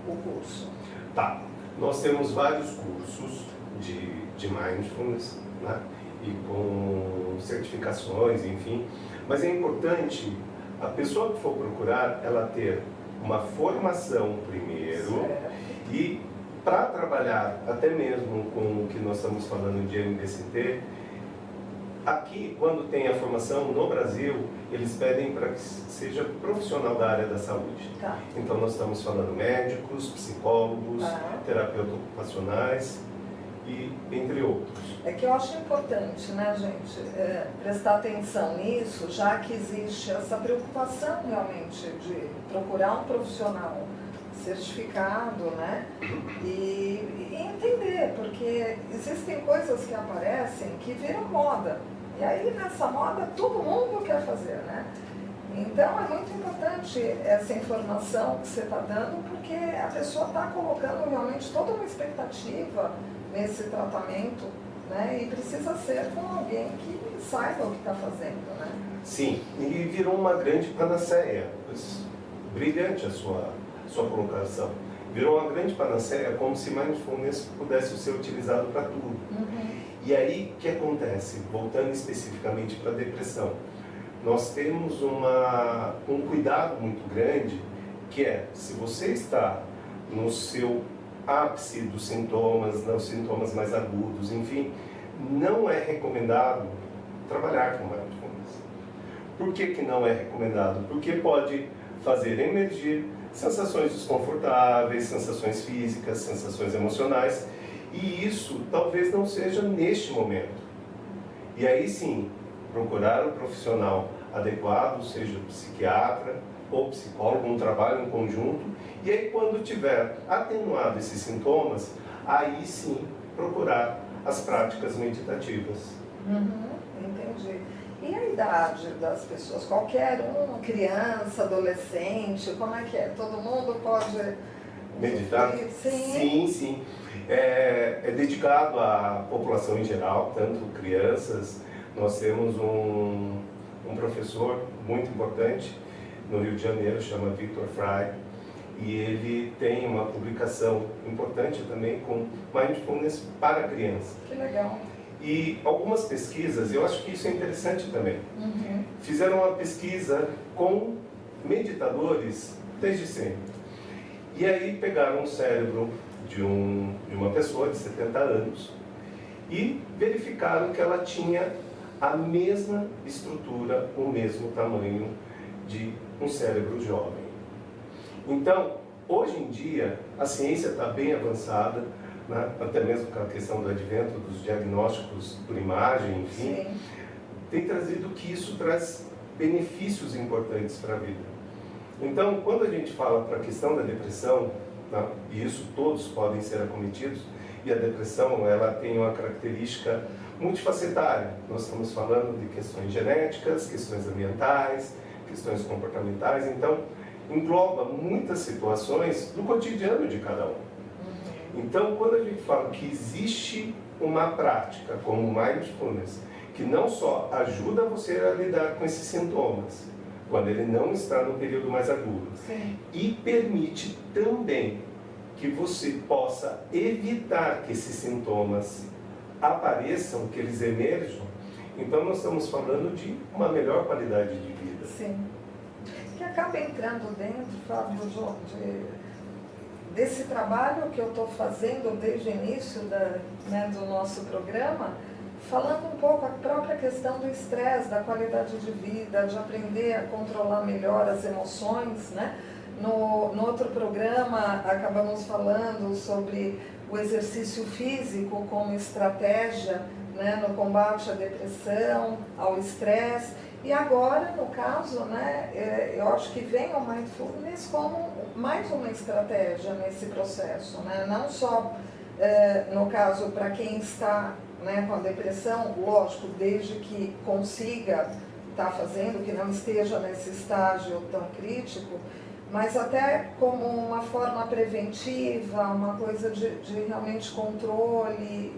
o curso? Tá. Nós temos vários cursos de mindfulness, né? E com certificações, enfim. Mas é importante a pessoa que for procurar, ela ter uma formação primeiro e para trabalhar até mesmo com o que nós estamos falando de MBCT, aqui, quando tem a formação no Brasil, eles pedem para que seja profissional da área da saúde. Tá. Então, nós estamos falando médicos, psicólogos, terapeutas ocupacionais e entre outros. É que eu acho importante, né, gente, prestar atenção nisso, já que existe essa preocupação realmente de procurar um profissional certificado, né, e entender, porque existem coisas que aparecem que viram moda. E aí, nessa moda, todo mundo quer fazer, né? Então, é muito importante essa informação que você está dando, porque a pessoa está colocando realmente toda uma expectativa nesse tratamento, né? E precisa ser com alguém que saiba o que está fazendo, né? Sim, e virou uma grande panaceia. Brilhante a sua colocação. Virou uma grande panaceia, como se mindfulness pudesse ser utilizado para tudo. E aí, o que acontece? Voltando especificamente para a depressão, nós temos um cuidado muito grande, que é, se você está no seu ápice dos sintomas, nos sintomas mais agudos, enfim, não é recomendado trabalhar com mindfulness. Por que não é recomendado? Porque pode fazer emergir sensações desconfortáveis, sensações físicas, sensações emocionais, e isso talvez não seja neste momento. E aí sim, procurar o profissional adequado, seja psiquiatra ou psicólogo, um trabalho em conjunto, e aí quando tiver atenuado esses sintomas, aí sim procurar as práticas meditativas. Entendi. E a idade das pessoas? Qualquer um, criança, adolescente, como é que é? Todo mundo pode meditar? Sim. Sim. É dedicado à população em geral, tanto crianças. Nós temos um professor muito importante no Rio de Janeiro, chama Victor Fry, e ele tem uma publicação importante também com mindfulness para criança. Que legal. E algumas pesquisas, eu acho que isso é interessante também, fizeram uma pesquisa com meditadores desde sempre. E aí pegaram o cérebro de uma pessoa de 70 anos e verificaram que ela tinha a mesma estrutura, o mesmo tamanho de um cérebro jovem. Então, hoje em dia, a ciência está bem avançada, né? Até mesmo com a questão do advento dos diagnósticos por imagem, enfim, tem trazido que isso traz benefícios importantes para a vida. Então, quando a gente fala para a questão da depressão, né? E isso todos podem ser acometidos, e a depressão ela tem uma característica multifacetária. Nós estamos falando de questões genéticas, questões ambientais, questões comportamentais, então engloba muitas situações do cotidiano de cada um. Então, quando a gente fala que existe uma prática como mindfulness, que não só ajuda você a lidar com esses sintomas, quando ele não está no período mais agudo, e permite também que você possa evitar que esses sintomas apareçam, que eles emerjam, então nós estamos falando de uma melhor qualidade de vida. Sim. Que acaba entrando dentro, Fábio, desse trabalho que eu estou fazendo desde o início do nosso programa, falando um pouco a própria questão do estresse, da qualidade de vida, de aprender a controlar melhor as emoções, né? No outro programa, acabamos falando sobre o exercício físico como estratégia, né, no combate à depressão, ao estresse. E agora, no caso, né, eu acho que vem o mindfulness como mais uma estratégia nesse processo, né? Não só, no caso, para quem está, né, com a depressão, lógico, desde que consiga estar fazendo, que não esteja nesse estágio tão crítico, mas até como uma forma preventiva, uma coisa de realmente controle.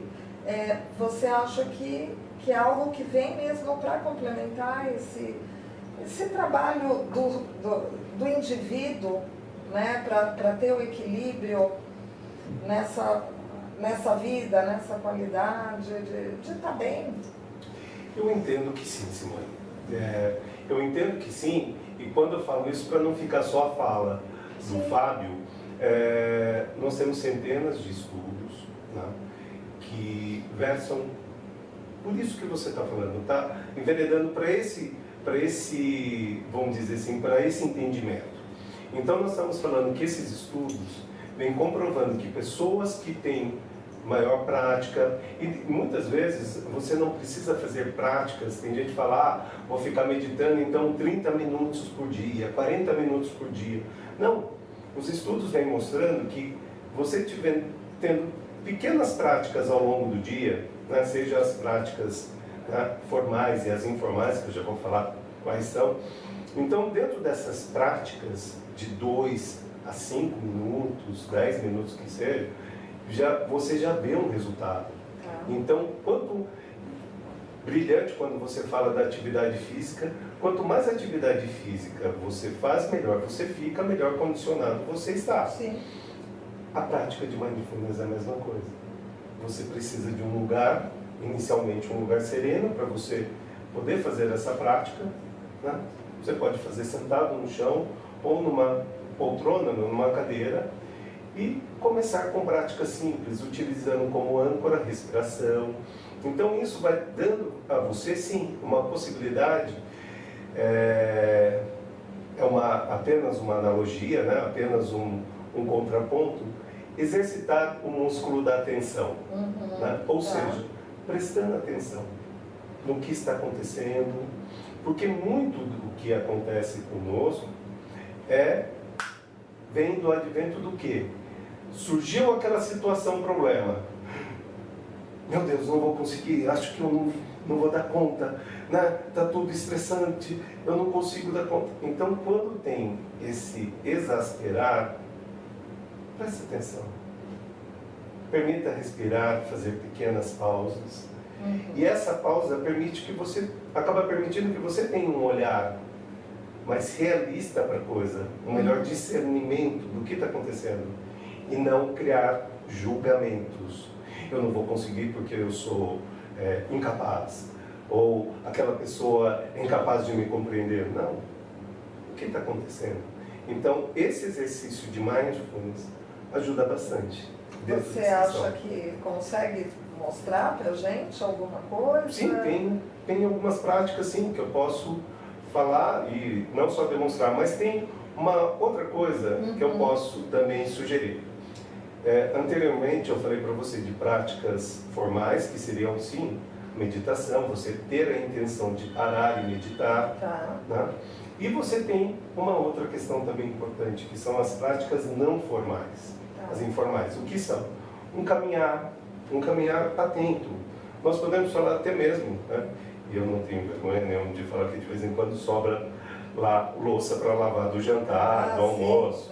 Você acha que é algo que vem mesmo para complementar esse trabalho do indivíduo, né, para ter o equilíbrio nessa vida, nessa qualidade de estar bem? Eu entendo que sim, Simone. Eu entendo que sim, e quando eu falo isso, para não ficar só a fala do Fábio, nós temos centenas de estudos, né, que versam por isso que você está falando, está enveredando para esse, vamos dizer assim, para esse entendimento. Então nós estamos falando que esses estudos vêm comprovando que pessoas que têm maior prática, e muitas vezes você não precisa fazer práticas, tem gente que fala, vou ficar meditando então 30 minutos por dia, 40 minutos por dia. Não, os estudos vêm mostrando que você tendo pequenas práticas ao longo do dia, né, seja as práticas, né, formais e as informais, que eu já vou falar quais são. Então, dentro dessas práticas de 2 a 5 minutos, 10 minutos que seja, você já vê um resultado. Então, quanto brilhante quando você fala da atividade física, quanto mais atividade física você faz, melhor você fica, melhor condicionado você está. Sim. A prática de mindfulness é a mesma coisa. Você precisa de um lugar, inicialmente um lugar sereno, para você poder fazer essa prática, né? Você pode fazer sentado no chão, ou numa poltrona, numa cadeira, e começar com práticas simples, utilizando como âncora a respiração. Então isso vai dando a você, sim, uma possibilidade, apenas uma analogia, né? Apenas um contraponto, exercitar o músculo da atenção, né? Ou seja, prestando atenção no que está acontecendo, porque muito do que acontece conosco vem do advento do quê? Surgiu aquela situação, problema. Meu Deus, não vou conseguir, acho que eu não vou dar conta, né? Tá tudo estressante, eu não consigo dar conta. Então, quando tem esse exasperar, preste atenção. Permita respirar, fazer pequenas pausas. E essa pausa acaba permitindo que você tenha um olhar mais realista para a coisa, um melhor discernimento do que está acontecendo. E não criar julgamentos. Eu não vou conseguir porque eu sou incapaz. Ou aquela pessoa é incapaz de me compreender. Não. O que está acontecendo? Então, esse exercício de mindfulness ajuda bastante. Você acha que consegue mostrar para a gente alguma coisa? Sim, tem algumas práticas sim, que eu posso falar e não só demonstrar, mas tem uma outra coisa que eu posso também sugerir. Anteriormente eu falei para você de práticas formais, que seriam sim, meditação, você ter a intenção de parar e meditar. Né? E você tem uma outra questão também importante, que são as práticas não formais, as informais. O que são? Um caminhar atento. Nós podemos falar até mesmo, né? E eu não tenho vergonha nenhuma de falar que de vez em quando sobra lá louça para lavar do jantar, do almoço.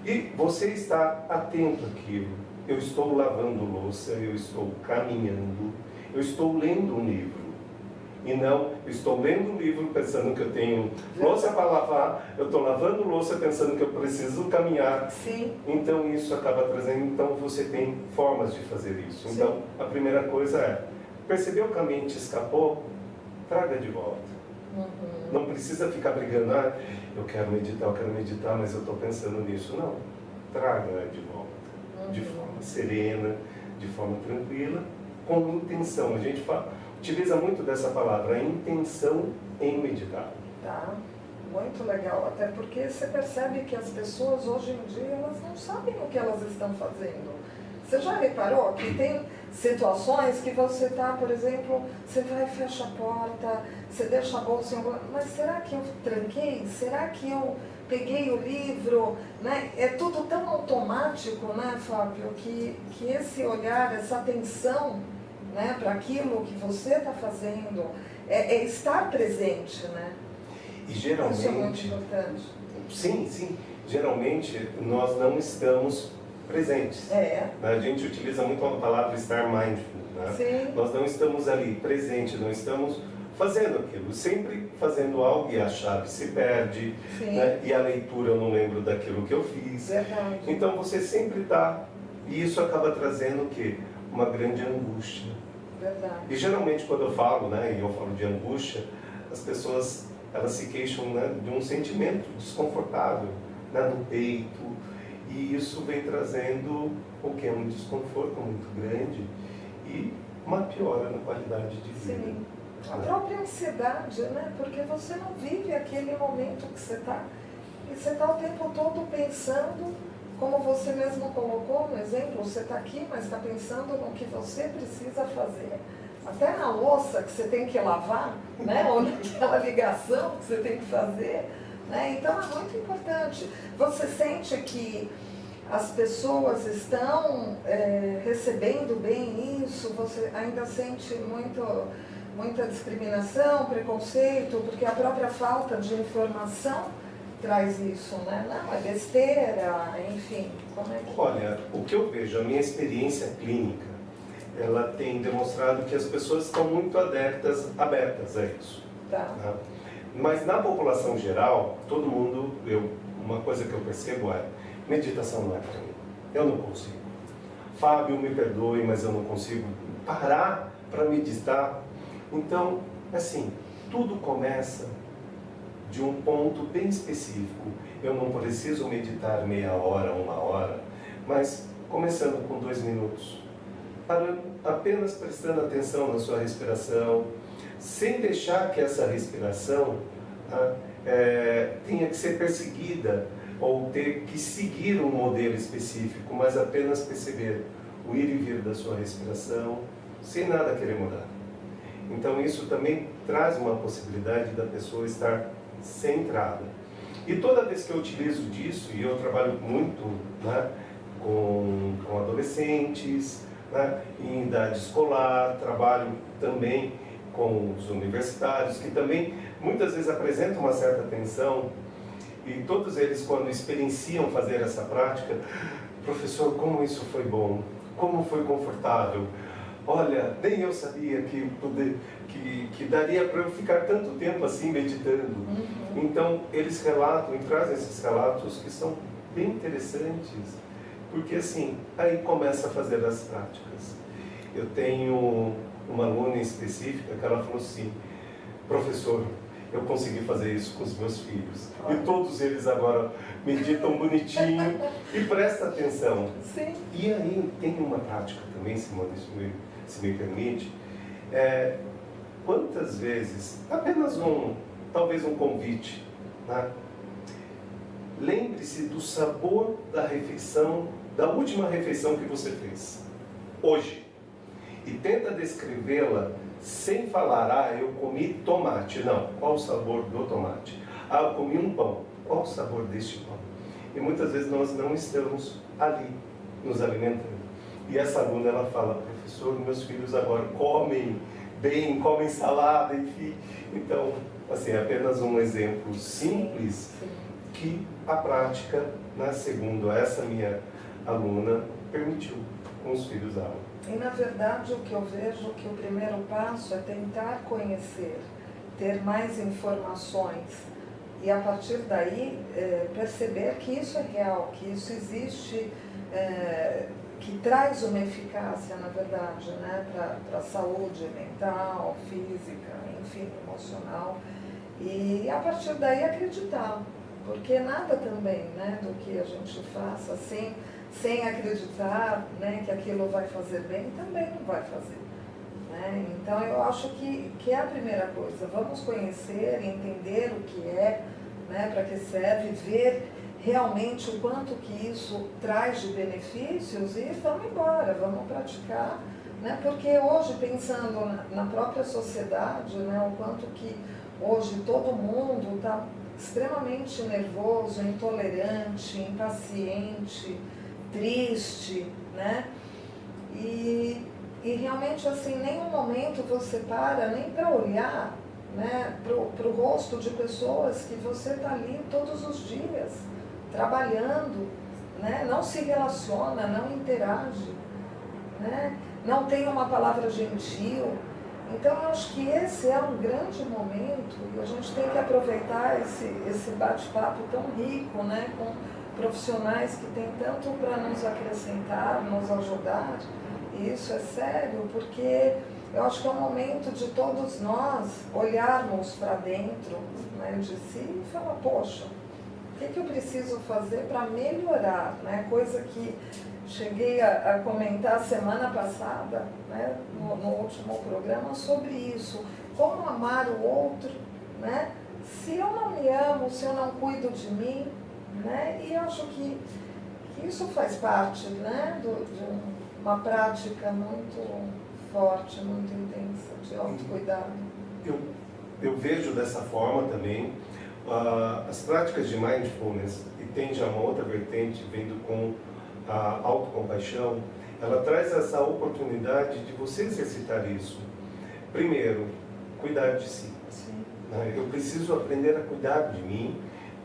E você está atento àquilo. Eu estou lavando louça, eu estou caminhando, eu estou lendo um livro. E não, eu estou lendo um livro pensando que eu tenho louça para lavar, eu estou lavando louça pensando que eu preciso caminhar. Sim. Então isso acaba trazendo, então você tem formas de fazer isso. Sim. Então a primeira coisa percebeu que a mente escapou? Traga de volta. Não precisa ficar brigando, eu quero meditar, mas eu estou pensando nisso. Não, traga de volta, de forma serena, de forma tranquila, com intenção. A gente utiliza muito dessa palavra, a intenção em meditar. Tá, muito legal, até porque você percebe que as pessoas hoje em dia, elas não sabem o que elas estão fazendo. Você já reparou que tem situações que você está, por exemplo, você vai e fecha a porta, você deixa a bolsa em algum... Mas será que eu tranquei? Será que eu peguei o livro? Né? É tudo tão automático, né, Fábio, que esse olhar, essa atenção, né, para aquilo que você está fazendo, é estar presente, né? E geralmente... Isso é muito importante. Sim. Geralmente nós não estamos presentes. A gente utiliza muito a palavra estar mindful. Né? Sim. Nós não estamos ali presentes, não estamos fazendo aquilo, sempre fazendo algo e a chave se perde, né? E a leitura eu não lembro daquilo que eu fiz. Verdade. Então você sempre está E isso acaba trazendo o quê? Uma grande angústia. Verdade. E geralmente quando eu falo, né, e eu falo de angústia, as pessoas, elas se queixam, né, de um sentimento desconfortável, né, no peito, e isso vem trazendo o quê? Um desconforto muito grande e uma piora na qualidade de vida. Sim. A própria ansiedade, né? Porque você não vive aquele momento que você está, e você está o tempo todo pensando, como você mesmo colocou no exemplo, você está aqui, mas está pensando no que você precisa fazer. Até na louça que você tem que lavar, né? Ou naquela ligação que você tem que fazer. Né? Então é muito importante. Você sente que as pessoas estão recebendo bem isso? Você ainda sente muita discriminação, preconceito, porque a própria falta de informação traz isso, né? Não, é besteira, enfim, como é que... Olha, o que eu vejo, a minha experiência clínica, ela tem demonstrado que as pessoas estão muito abertas a isso. Tá. Né? Mas na população geral, todo mundo, uma coisa que eu percebo é, meditação não é para mim, eu não consigo. Fábio, me perdoe, mas eu não consigo parar para meditar. Então, assim, tudo começa de um ponto bem específico. Eu não preciso meditar meia hora, 1 hora, mas começando com 2 minutos, parando, apenas prestando atenção na sua respiração, sem deixar que essa respiração tenha que ser perseguida ou ter que seguir um modelo específico, mas apenas perceber o ir e vir da sua respiração, sem nada querer mudar. Então isso também traz uma possibilidade da pessoa estar centrada. E toda vez que eu utilizo disso, e eu trabalho muito, né, com adolescentes, né, em idade escolar, trabalho também com os universitários, que também muitas vezes apresentam uma certa tensão, e todos eles, quando experienciam fazer essa prática, professor, como isso foi bom, como foi confortável, olha, nem eu sabia que daria para eu ficar tanto tempo assim meditando. Então, eles relatam e trazem esses relatos que são bem interessantes, porque assim, aí começa a fazer as práticas. Eu tenho uma aluna específica que ela falou assim, professor, eu consegui fazer isso com os meus filhos. E todos eles agora meditam bonitinho e prestam atenção. Sim. E aí tem uma prática também, Simone, se me permite, quantas vezes, apenas talvez um convite, né? Lembre-se do sabor da refeição, da última refeição que você fez, hoje. E tenta descrevê-la sem falar, eu comi tomate. Não, qual o sabor do tomate? Eu comi um pão. Qual o sabor deste pão? E muitas vezes nós não estamos ali, nos alimentando. E essa aluna, ela fala, professor, meus filhos agora comem bem, comem salada, enfim. Então, assim, é apenas um exemplo simples que a prática, né, segundo essa minha aluna, permitiu com os filhos dela. E, na verdade, o que eu vejo que o primeiro passo é tentar conhecer, ter mais informações e, a partir daí, perceber que isso é real, que isso existe, que traz uma eficácia, na verdade, né, para a saúde mental, física, enfim, emocional. E, a partir daí, acreditar, porque nada também, né, do que a gente faça sem acreditar, né, que aquilo vai fazer bem, também não vai fazer. Né? Então, eu acho que é a primeira coisa. Vamos conhecer, entender o que é, né, para que serve, ver realmente o quanto que isso traz de benefícios e vamos embora, vamos praticar. Né? Porque hoje, pensando na própria sociedade, né, o quanto que hoje todo mundo está extremamente nervoso, intolerante, impaciente, triste, né? E realmente, assim, em nenhum momento você para nem para olhar, né, pro rosto de pessoas que você está ali todos os dias, trabalhando, né? Não se relaciona, não interage, né? Não tem uma palavra gentil. Então, eu acho que esse é um grande momento e a gente tem que aproveitar esse bate-papo tão rico, né, profissionais que têm tanto para nos acrescentar, nos ajudar. E isso é sério, porque eu acho que é um momento de todos nós olharmos para dentro, né, de si e falar, poxa, o que eu preciso fazer para melhorar, né? Coisa que cheguei a comentar semana passada, né, no último programa, sobre isso. Como amar o outro, né? Se eu não me amo, se eu não cuido de mim, né? E eu acho que isso faz parte, né, de uma prática muito forte, muito intensa de autocuidado. Eu vejo dessa forma também. As práticas de mindfulness, e tem já uma outra vertente, vindo com a autocompaixão, ela traz essa oportunidade de você exercitar isso. Primeiro, cuidar de si. Sim. Eu preciso aprender a cuidar de mim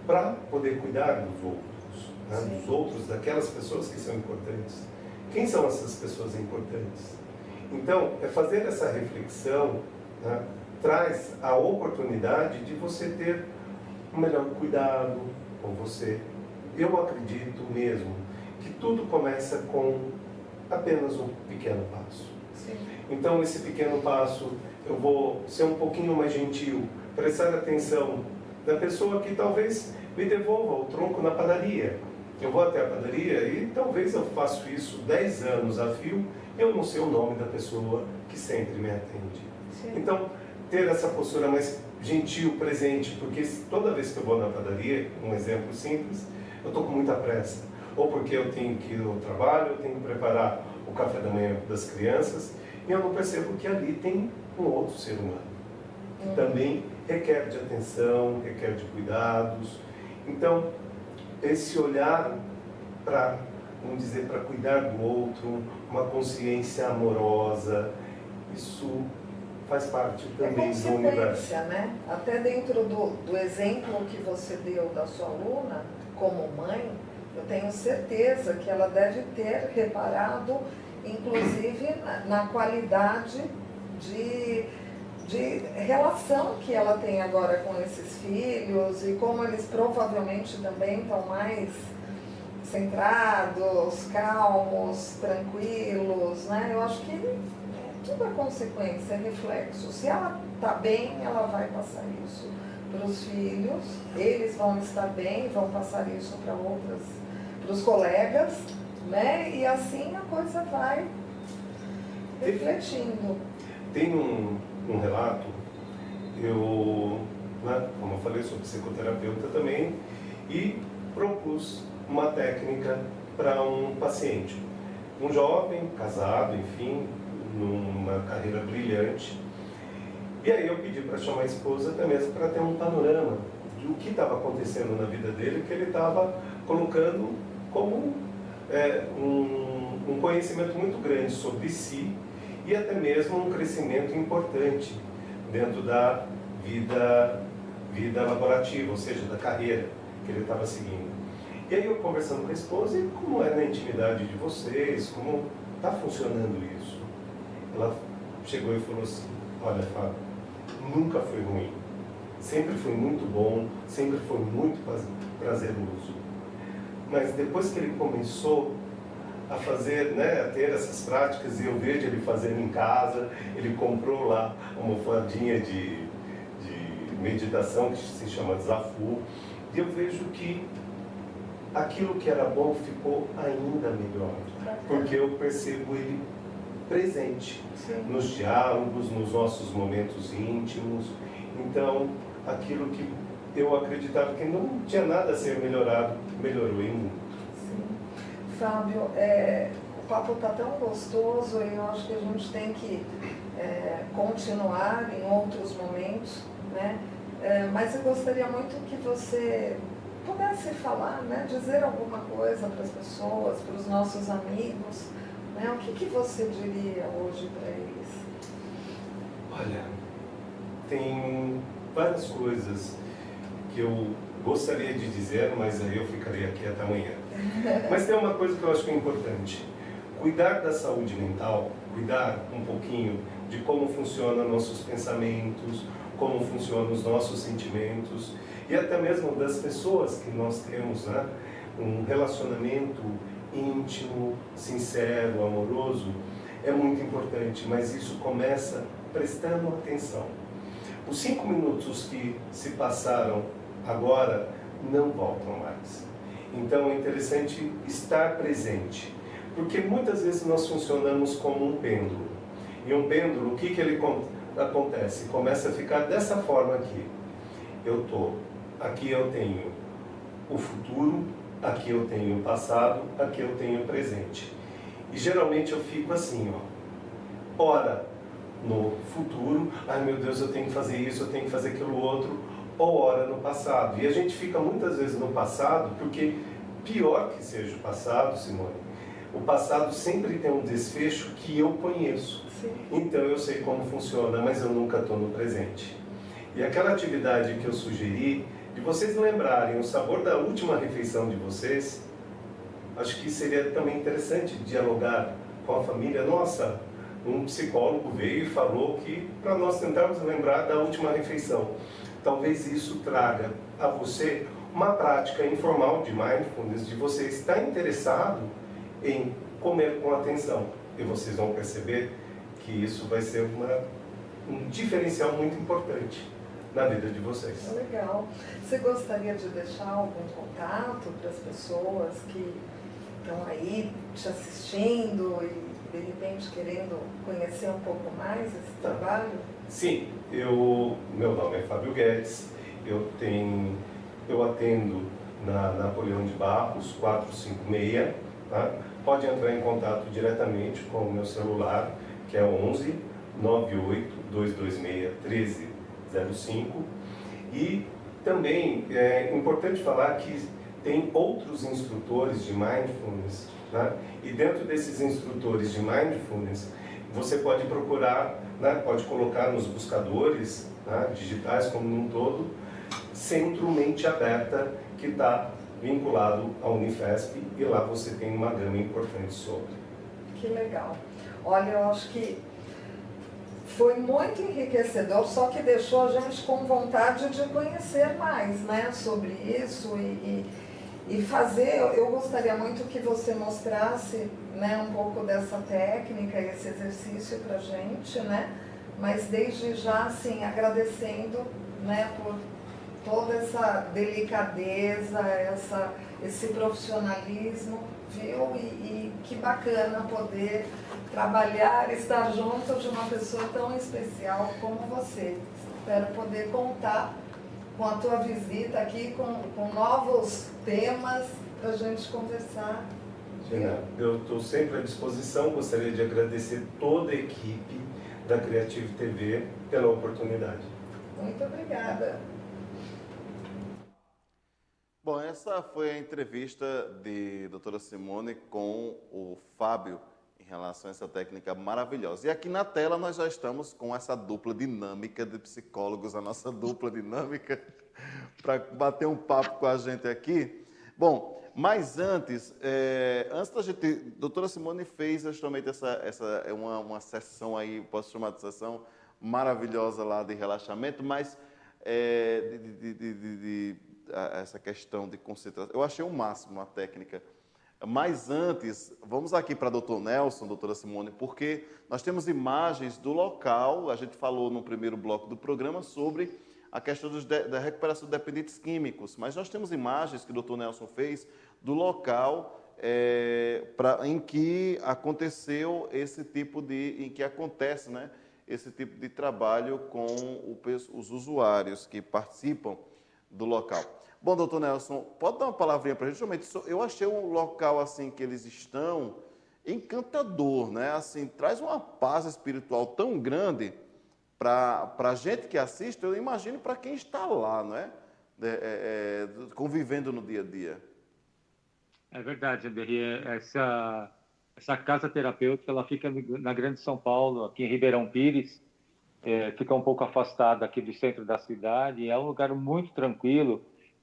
para poder cuidar dos outros, né? Dos outros, daquelas pessoas que são importantes. Quem são essas pessoas importantes? Então, é fazer essa reflexão, né, traz a oportunidade de você ter um melhor cuidado com você. Eu acredito mesmo que tudo começa com apenas um pequeno passo. Sim. Então, esse pequeno passo, eu vou ser um pouquinho mais gentil, prestar atenção na pessoa que talvez me devolva o tronco na padaria. Eu vou até a padaria e talvez eu faço isso 10 anos a fio, eu não sei o nome da pessoa que sempre me atende. Sim. Então, ter essa postura mais gentil, presente, porque toda vez que eu vou na padaria, um exemplo simples, eu estou com muita pressa. Ou porque eu tenho que ir ao trabalho, eu tenho que preparar o café da manhã das crianças, e eu não percebo que ali tem um outro ser humano, que também requer de atenção, requer de cuidados. Então, esse olhar para, vamos dizer, para cuidar do outro, uma consciência amorosa, isso faz parte também do universo. Né? Até dentro do exemplo que você deu da sua aluna, como mãe, eu tenho certeza que ela deve ter reparado, inclusive, na qualidade de relação que ela tem agora com esses filhos e como eles provavelmente também estão mais centrados, calmos, tranquilos, né? Eu acho que tudo é consequência, é reflexo. Se ela está bem, ela vai passar isso para os filhos, eles vão estar bem, vão passar isso para os colegas, né? E assim a coisa vai refletindo. Tem um relato, né, como eu falei, sou psicoterapeuta também, e propus uma técnica para um paciente, um jovem, casado, enfim, numa carreira brilhante. E aí eu pedi para chamar a esposa até mesmo para ter um panorama do que estava acontecendo na vida dele, que ele estava colocando como um conhecimento muito grande sobre si e até mesmo um crescimento importante dentro da vida laborativa, ou seja, da carreira que ele estava seguindo. E aí eu conversando com a esposa, e como é na intimidade de vocês, como está funcionando isso? Ela chegou e falou assim, olha, Fábio, nunca foi ruim, sempre foi muito bom, sempre foi muito prazeroso. Mas depois que ele começou a fazer, né, a ter essas práticas, e eu vejo ele fazendo em casa, ele comprou lá uma almofadinha de meditação que se chama Zafu, e eu vejo que aquilo que era bom ficou ainda melhor, porque eu percebo ele presente. Sim. Nos diálogos, nos nossos momentos íntimos. Então, aquilo que eu acreditava que não tinha nada a ser melhorado, melhorou e muito. Sim. Fábio, o papo está tão gostoso e eu acho que a gente tem que continuar em outros momentos, né? Mas eu gostaria muito que você pudesse falar, né? Dizer alguma coisa para as pessoas, para os nossos amigos, né? O que você diria hoje para eles? Olha, tem várias coisas que eu gostaria de dizer, mas aí eu ficaria aqui até amanhã. Mas tem uma coisa que eu acho que é importante. Cuidar da saúde mental, cuidar um pouquinho de como funcionam nossos pensamentos, como funcionam os nossos sentimentos, e até mesmo das pessoas que nós temos, né, um relacionamento íntimo, sincero, amoroso, é muito importante, mas isso começa prestando atenção. Os 5 minutos que se passaram agora não voltam mais. Então é interessante estar presente, porque muitas vezes nós funcionamos como um pêndulo. E um pêndulo, o que ele acontece? Começa a ficar dessa forma aqui. Aqui eu tenho o futuro, aqui eu tenho o passado, aqui eu tenho o presente. E geralmente eu fico assim, ó. Ora no futuro, ai meu Deus, eu tenho que fazer isso, eu tenho que fazer aquilo outro, ou ora no passado. E a gente fica muitas vezes no passado, porque pior que seja o passado, Simone, o passado sempre tem um desfecho que eu conheço. Sim. Então eu sei como funciona, mas eu nunca estou no presente. E aquela atividade que eu sugeri, de vocês lembrarem o sabor da última refeição de vocês, acho que seria também interessante dialogar com a família. Nossa, um psicólogo veio e falou que para nós tentarmos lembrar da última refeição. Talvez isso traga a você uma prática informal de mindfulness, de você estar interessado em comer com atenção. E vocês vão perceber que isso vai ser um diferencial muito importante na vida de vocês. Legal. Você gostaria de deixar algum contato para as pessoas que estão aí te assistindo e de repente querendo conhecer um pouco mais esse trabalho? Sim, meu nome é Fábio Guedes, eu atendo na Napoleão de Barros 456, tá? Pode entrar em contato diretamente com o meu celular, que é 11 98 226 1305. E também é importante falar que tem outros instrutores de mindfulness, né? E dentro desses instrutores de mindfulness, você pode procurar, né? Pode colocar nos buscadores, né? Digitais como um todo, Centro Mente Aberta, que está vinculado à Unifesp, e lá você tem uma gama importante sobre. Que legal. Olha, eu acho que foi muito enriquecedor, só que deixou a gente com vontade de conhecer mais, né, sobre isso e fazer. Eu gostaria muito que você mostrasse, né, um pouco dessa técnica e esse exercício para a gente, né, mas desde já, assim, agradecendo, né, por toda essa delicadeza, esse profissionalismo, viu? E que bacana poder trabalhar, estar junto de uma pessoa tão especial como você. Espero poder contar com a tua visita aqui, com novos temas para a gente conversar. Gina, eu estou sempre à disposição, gostaria de agradecer toda a equipe da Creative TV pela oportunidade. Muito obrigada. Bom, essa foi a entrevista de doutora Simone com o Fábio em relação a essa técnica maravilhosa. E aqui na tela nós já estamos com essa dupla dinâmica de psicólogos, a nossa dupla dinâmica, para bater um papo com a gente aqui. Bom, mas antes da gente... Doutora Simone fez justamente uma sessão aí, posso chamar de sessão maravilhosa lá de relaxamento, mas essa questão de concentração. Eu achei o máximo a técnica. Mas antes, vamos aqui para doutor Nelson, doutora Simone, porque nós temos imagens do local. A gente falou no primeiro bloco do programa sobre a questão da recuperação de dependentes químicos, mas nós temos imagens que o doutor Nelson fez do local em que aconteceu em que acontece, né, esse tipo de trabalho com os usuários que participam do local. Bom, doutor Nelson, pode dar uma palavrinha para a gente? Eu achei o local assim que eles estão encantador, né? Assim, traz uma paz espiritual tão grande para a gente que assiste, eu imagino para quem está lá, não é? Convivendo no dia a dia. É verdade, Anderri. Essa casa terapêutica, ela fica na Grande São Paulo, aqui em Ribeirão Pires, fica um pouco afastada aqui do centro da cidade. É um lugar muito tranquilo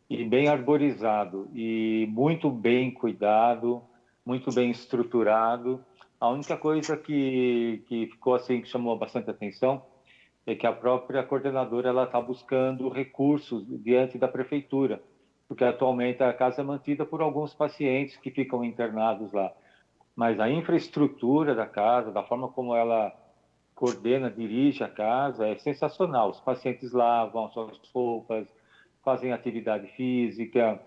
e bem arborizado e muito bem cuidado, muito bem estruturado. A única coisa que ficou assim, que chamou bastante atenção, é que a própria coordenadora ela está buscando recursos diante da prefeitura, porque atualmente a casa é mantida por alguns pacientes que ficam internados lá. Mas a infraestrutura da casa, da forma como ela coordena, dirige a casa, é sensacional. Os pacientes lavam suas roupas, fazem atividade física,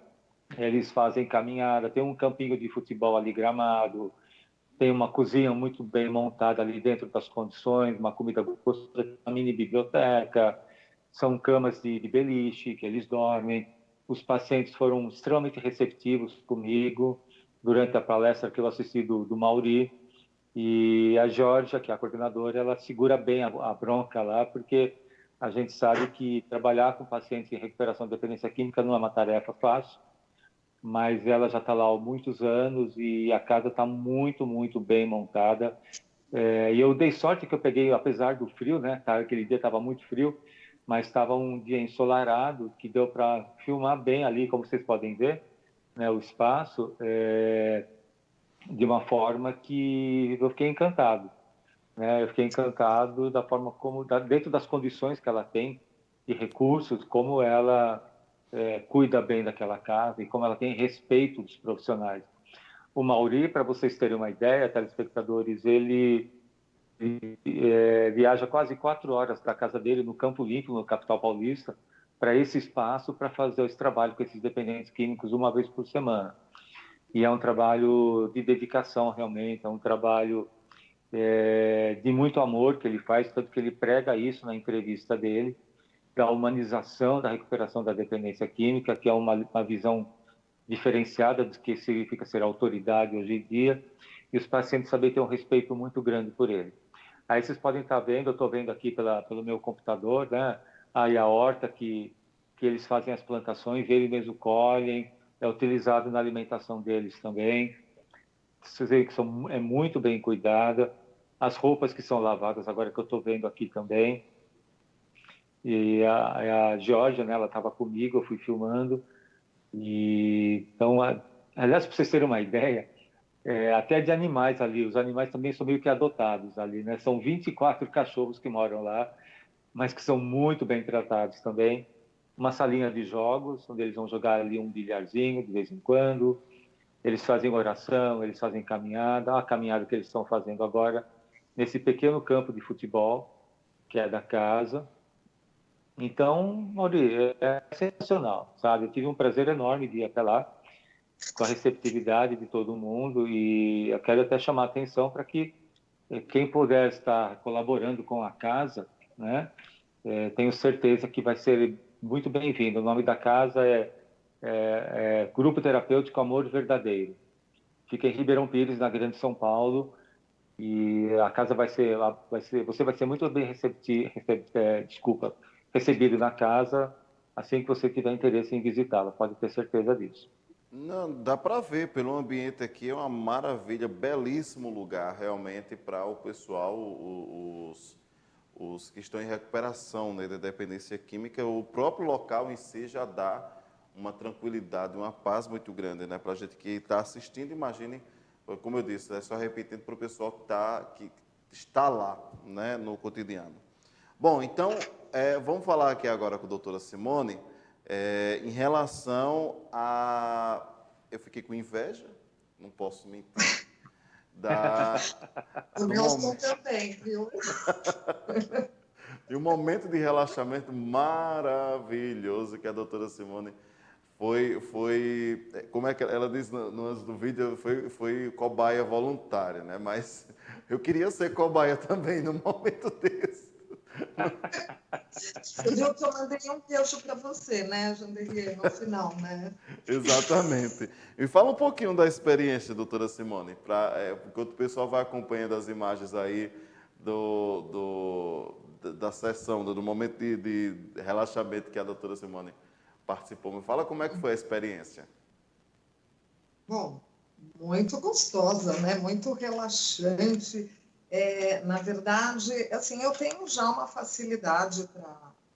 eles fazem caminhada, tem um campinho de futebol ali gramado, tem uma cozinha muito bem montada ali dentro das condições, uma comida gostosa, uma mini biblioteca, são camas de beliche que eles dormem. Os pacientes foram extremamente receptivos comigo durante a palestra que eu assisti do Mauri. E a Georgia, que é a coordenadora, ela segura bem a bronca lá, porque a gente sabe que trabalhar com pacientes em recuperação de dependência química não é uma tarefa fácil, mas ela já está lá há muitos anos e a casa está muito, muito bem montada. E eu dei sorte que eu peguei, apesar do frio, né? Aquele dia estava muito frio, mas estava um dia ensolarado, que deu para filmar bem ali, como vocês podem ver, né, o espaço, de uma forma que eu fiquei encantado. Né? Eu fiquei encantado da forma como, dentro das condições que ela tem, de recursos, como ela cuida bem daquela casa e como ela tem respeito dos profissionais. O Mauri, para vocês terem uma ideia, telespectadores, ele viaja quase 4 horas da casa dele no Campo Limpo, no capital paulista, para esse espaço, para fazer esse trabalho com esses dependentes químicos uma vez por semana. E é um trabalho de dedicação, realmente, é um trabalho de muito amor que ele faz, tanto que ele prega isso na entrevista dele, da humanização da recuperação da dependência química, que é uma visão diferenciada do que significa ser autoridade hoje em dia, e os pacientes sabem ter um respeito muito grande por ele. Aí vocês podem estar vendo, eu estou vendo aqui pelo meu computador, né? Aí a horta que eles fazem as plantações, eles mesmo colhem, é utilizado na alimentação deles também. Vocês veem que é muito bem cuidada. As roupas que são lavadas, agora que eu estou vendo aqui também. E a Georgia, né, ela estava comigo, eu fui filmando. E, então, aliás, para vocês terem uma ideia, até de animais ali, os animais também são meio que adotados ali, né? São 24 cachorros que moram lá, mas que são muito bem tratados também. Uma salinha de jogos, onde eles vão jogar ali um bilharzinho de vez em quando. Eles fazem oração, eles fazem caminhada, a caminhada que eles estão fazendo agora, nesse pequeno campo de futebol, que é da casa. Então, Mauri, é sensacional, sabe? Eu tive um prazer enorme de ir até lá, com a receptividade de todo mundo, e eu quero até chamar a atenção para que quem puder estar colaborando com a casa, né? Tenho certeza que vai ser muito bem-vindo. O nome da casa é Grupo Terapêutico Amor Verdadeiro. Fica em Ribeirão Pires, na Grande São Paulo, e a casa você vai ser muito bem recebido na casa assim que você tiver interesse em visitá-la, pode ter certeza disso. Não, dá para ver pelo ambiente aqui, é uma maravilha, belíssimo lugar realmente para o pessoal, os que estão em recuperação, né, da dependência química. O próprio local em si já dá uma tranquilidade, uma paz muito grande, né, para a gente que está assistindo. Imagine, como eu disse, só repetindo para o pessoal que está lá, né, no cotidiano. Bom, então, vamos falar aqui agora com a doutora Simone, em relação a... Eu fiquei com inveja, não posso mentir. O meu som também, viu? E um momento de relaxamento maravilhoso que a doutora Simone foi como é que ela diz no vídeo, foi cobaia voluntária, né? Mas eu queria ser cobaia também num momento desse. Você viu que eu mandei um beijo para você, né, Janderley, no final, né? Exatamente. Me fala um pouquinho da experiência, doutora Simone, enquanto o pessoal vai acompanhando as imagens aí da sessão, do momento de relaxamento que a doutora Simone participou. Me fala como é que foi a experiência. Bom, muito gostosa, né? Muito relaxante. Na verdade, assim, eu tenho já uma facilidade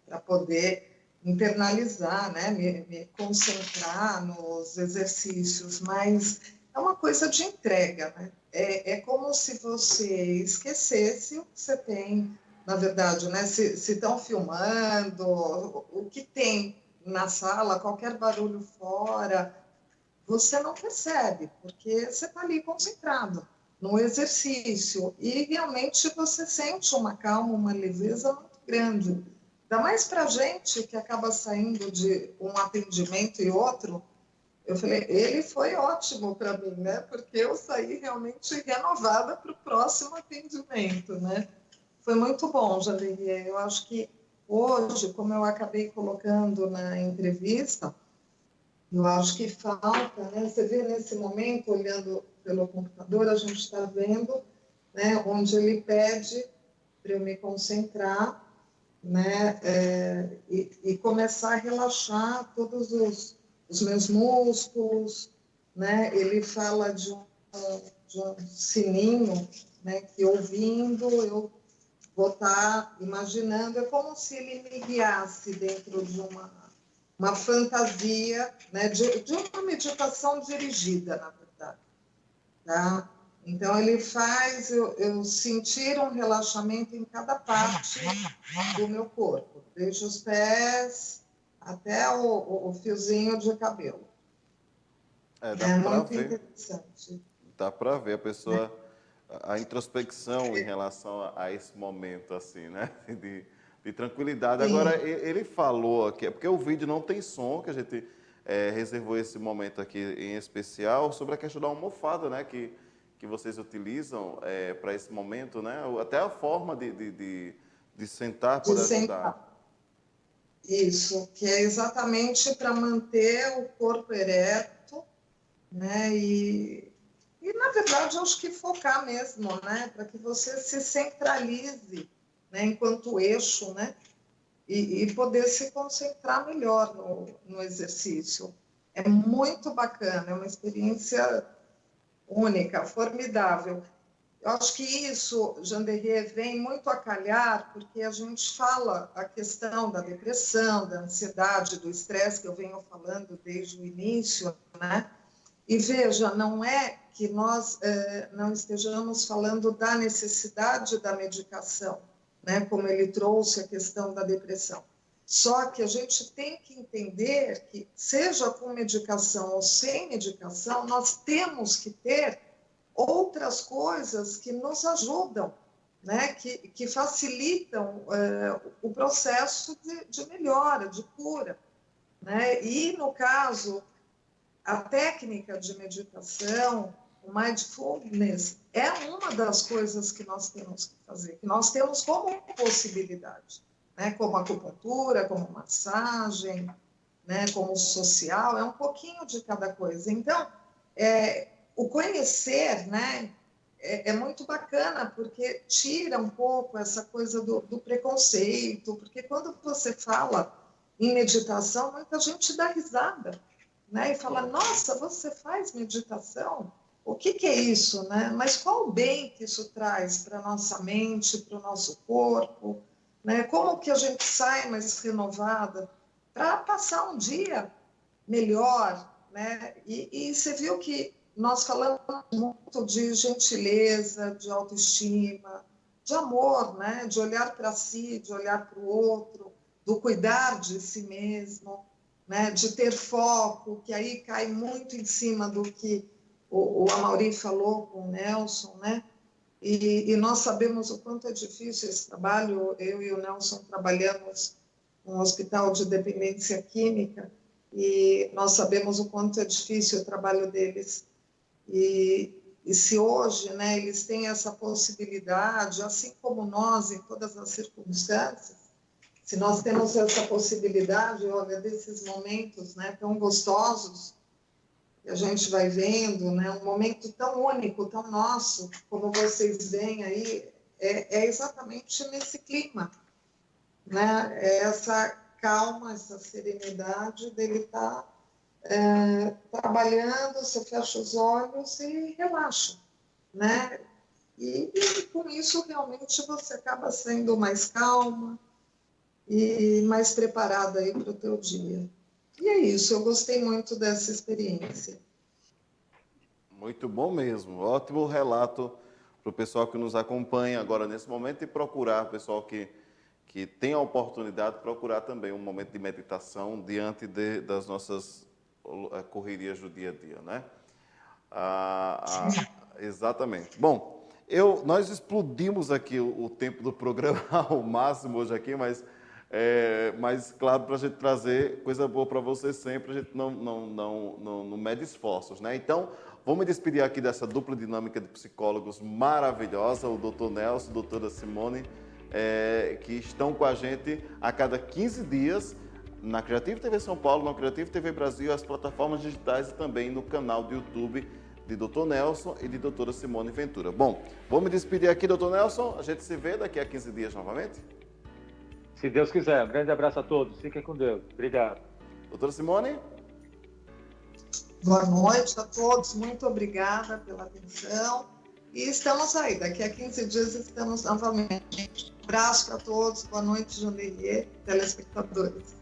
para poder internalizar, né? Me concentrar nos exercícios, mas é uma coisa de entrega, né? É como se você esquecesse o que você tem, na verdade, né? Se estão filmando, o que tem na sala, qualquer barulho fora, você não percebe, porque você está ali concentrado no exercício e realmente você sente uma calma, uma leveza muito grande. Ainda mais para a gente que acaba saindo de um atendimento e outro, eu falei, ele foi ótimo para mim, né? Porque eu saí realmente renovada para o próximo atendimento, né? Foi muito bom, Janderia. Eu acho que hoje, como eu acabei colocando na entrevista, eu acho que falta, né? Você vê nesse momento, olhando pelo computador, a gente está vendo, né, onde ele pede para eu me concentrar, né, e começar a relaxar todos os meus músculos, né? Ele fala de um sininho, né, que ouvindo eu vou estar imaginando, é como se ele me guiasse dentro de uma fantasia, né, de uma meditação dirigida, na verdade. Tá? Então, ele faz eu sentir um relaxamento em cada parte do meu corpo, desde os pés até o fiozinho de cabelo. Dá É para muito ver, interessante. dá para ver a pessoa, a introspecção em relação a esse momento, assim, né? De tranquilidade. Agora, Sim, ele falou aqui, é porque o vídeo não tem som, que a gente reservou esse momento aqui em especial, sobre a questão da almofada, né? Que vocês utilizam para esse momento, né? Até a forma de sentar de pode sentar. ajudar. Isso, que é exatamente para manter o corpo ereto, né? E, na verdade, eu acho que focar mesmo, né? Para que você se centralize, né? Enquanto eixo, né? E poder se concentrar melhor no exercício. É muito bacana, é uma experiência única, formidável. Eu acho que isso, Janderrier, vem muito a calhar, porque a gente fala a questão da depressão, da ansiedade, do estresse, que eu venho falando desde o início, né? E veja, não é que nós não estejamos falando da necessidade da medicação, né? Como ele trouxe a questão da depressão. Só que a gente tem que entender que, seja com medicação ou sem medicação, nós temos que ter outras coisas que nos ajudam, né? Que facilitam o processo de melhora, de cura. Né? E, no caso, a técnica de meditação, o mindfulness, é uma das coisas que nós temos que fazer, que nós temos como possibilidade, né? Como acupuntura, como massagem, né? Como social, é um pouquinho de cada coisa. Então, o conhecer, né? É muito bacana, porque tira um pouco essa coisa do preconceito, porque quando você fala em meditação, muita gente dá risada, né? E fala, nossa, você faz meditação? O que é isso, né? Mas qual o bem que isso traz para a nossa mente, para o nosso corpo, né? Como que a gente sai mais renovada para passar um dia melhor, né? E você viu que nós falamos muito de gentileza, de autoestima, de amor, né? De olhar para si, de olhar para o outro, do cuidar de si mesmo, né? De ter foco, que aí cai muito em cima do que o Amaury falou com o Nelson, né? E nós sabemos o quanto é difícil esse trabalho. Eu e o Nelson trabalhamos num hospital de dependência química e nós sabemos o quanto é difícil o trabalho deles. E se hoje, né, eles têm essa possibilidade, assim como nós, em todas as circunstâncias, se nós temos essa possibilidade, olha, desses momentos, né, tão gostosos, que a gente vai vendo, né, um momento tão único, tão nosso, como vocês veem aí, é exatamente nesse clima, né, é essa calma, essa serenidade dele estar trabalhando, você fecha os olhos e relaxa, né? E com isso realmente você acaba sendo mais calma e mais preparada aí para o teu dia. E é isso, eu gostei muito dessa experiência. Muito bom mesmo. Ótimo relato para o pessoal que nos acompanha agora nesse momento e procurar o pessoal que que tem a oportunidade de procurar também um momento de meditação diante das nossas correrias do dia a dia, né? Exatamente. Bom, nós explodimos aqui o tempo do programa ao máximo hoje aqui, mas claro, para a gente trazer coisa boa para vocês sempre, a gente não mede esforços, né? Então, vamos me despedir aqui dessa dupla dinâmica de psicólogos maravilhosa, o Dr. Nelson, a doutora Simone, que estão com a gente a cada 15 dias na Creative TV São Paulo, na Creative TV Brasil, as plataformas digitais e também no canal do YouTube de Dr. Nelson e de doutora Simone Ventura. Bom, vou me despedir aqui, Dr. Nelson, a gente se vê daqui a 15 dias novamente? Se Deus quiser. Um grande abraço a todos. Fiquem com Deus. Obrigado. Doutora Simone? Boa noite a todos, muito obrigada pela atenção. E estamos aí, daqui a 15 dias estamos novamente. Um abraço para todos, boa noite, Janelier, telespectadores.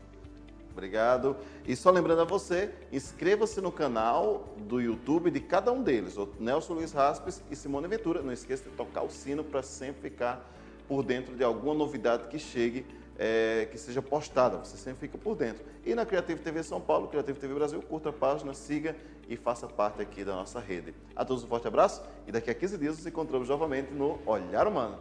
Obrigado. E só lembrando a você, inscreva-se no canal do YouTube de cada um deles, o Nelson Luiz Raspes e Simone Ventura. Não esqueça de tocar o sino para sempre ficar por dentro de alguma novidade que chegue, que seja postada. Você sempre fica por dentro. E na Creative TV São Paulo, Creative TV Brasil, curta a página, siga e faça parte aqui da nossa rede. A todos um forte abraço e daqui a 15 dias nos encontramos novamente no Olhar Humano.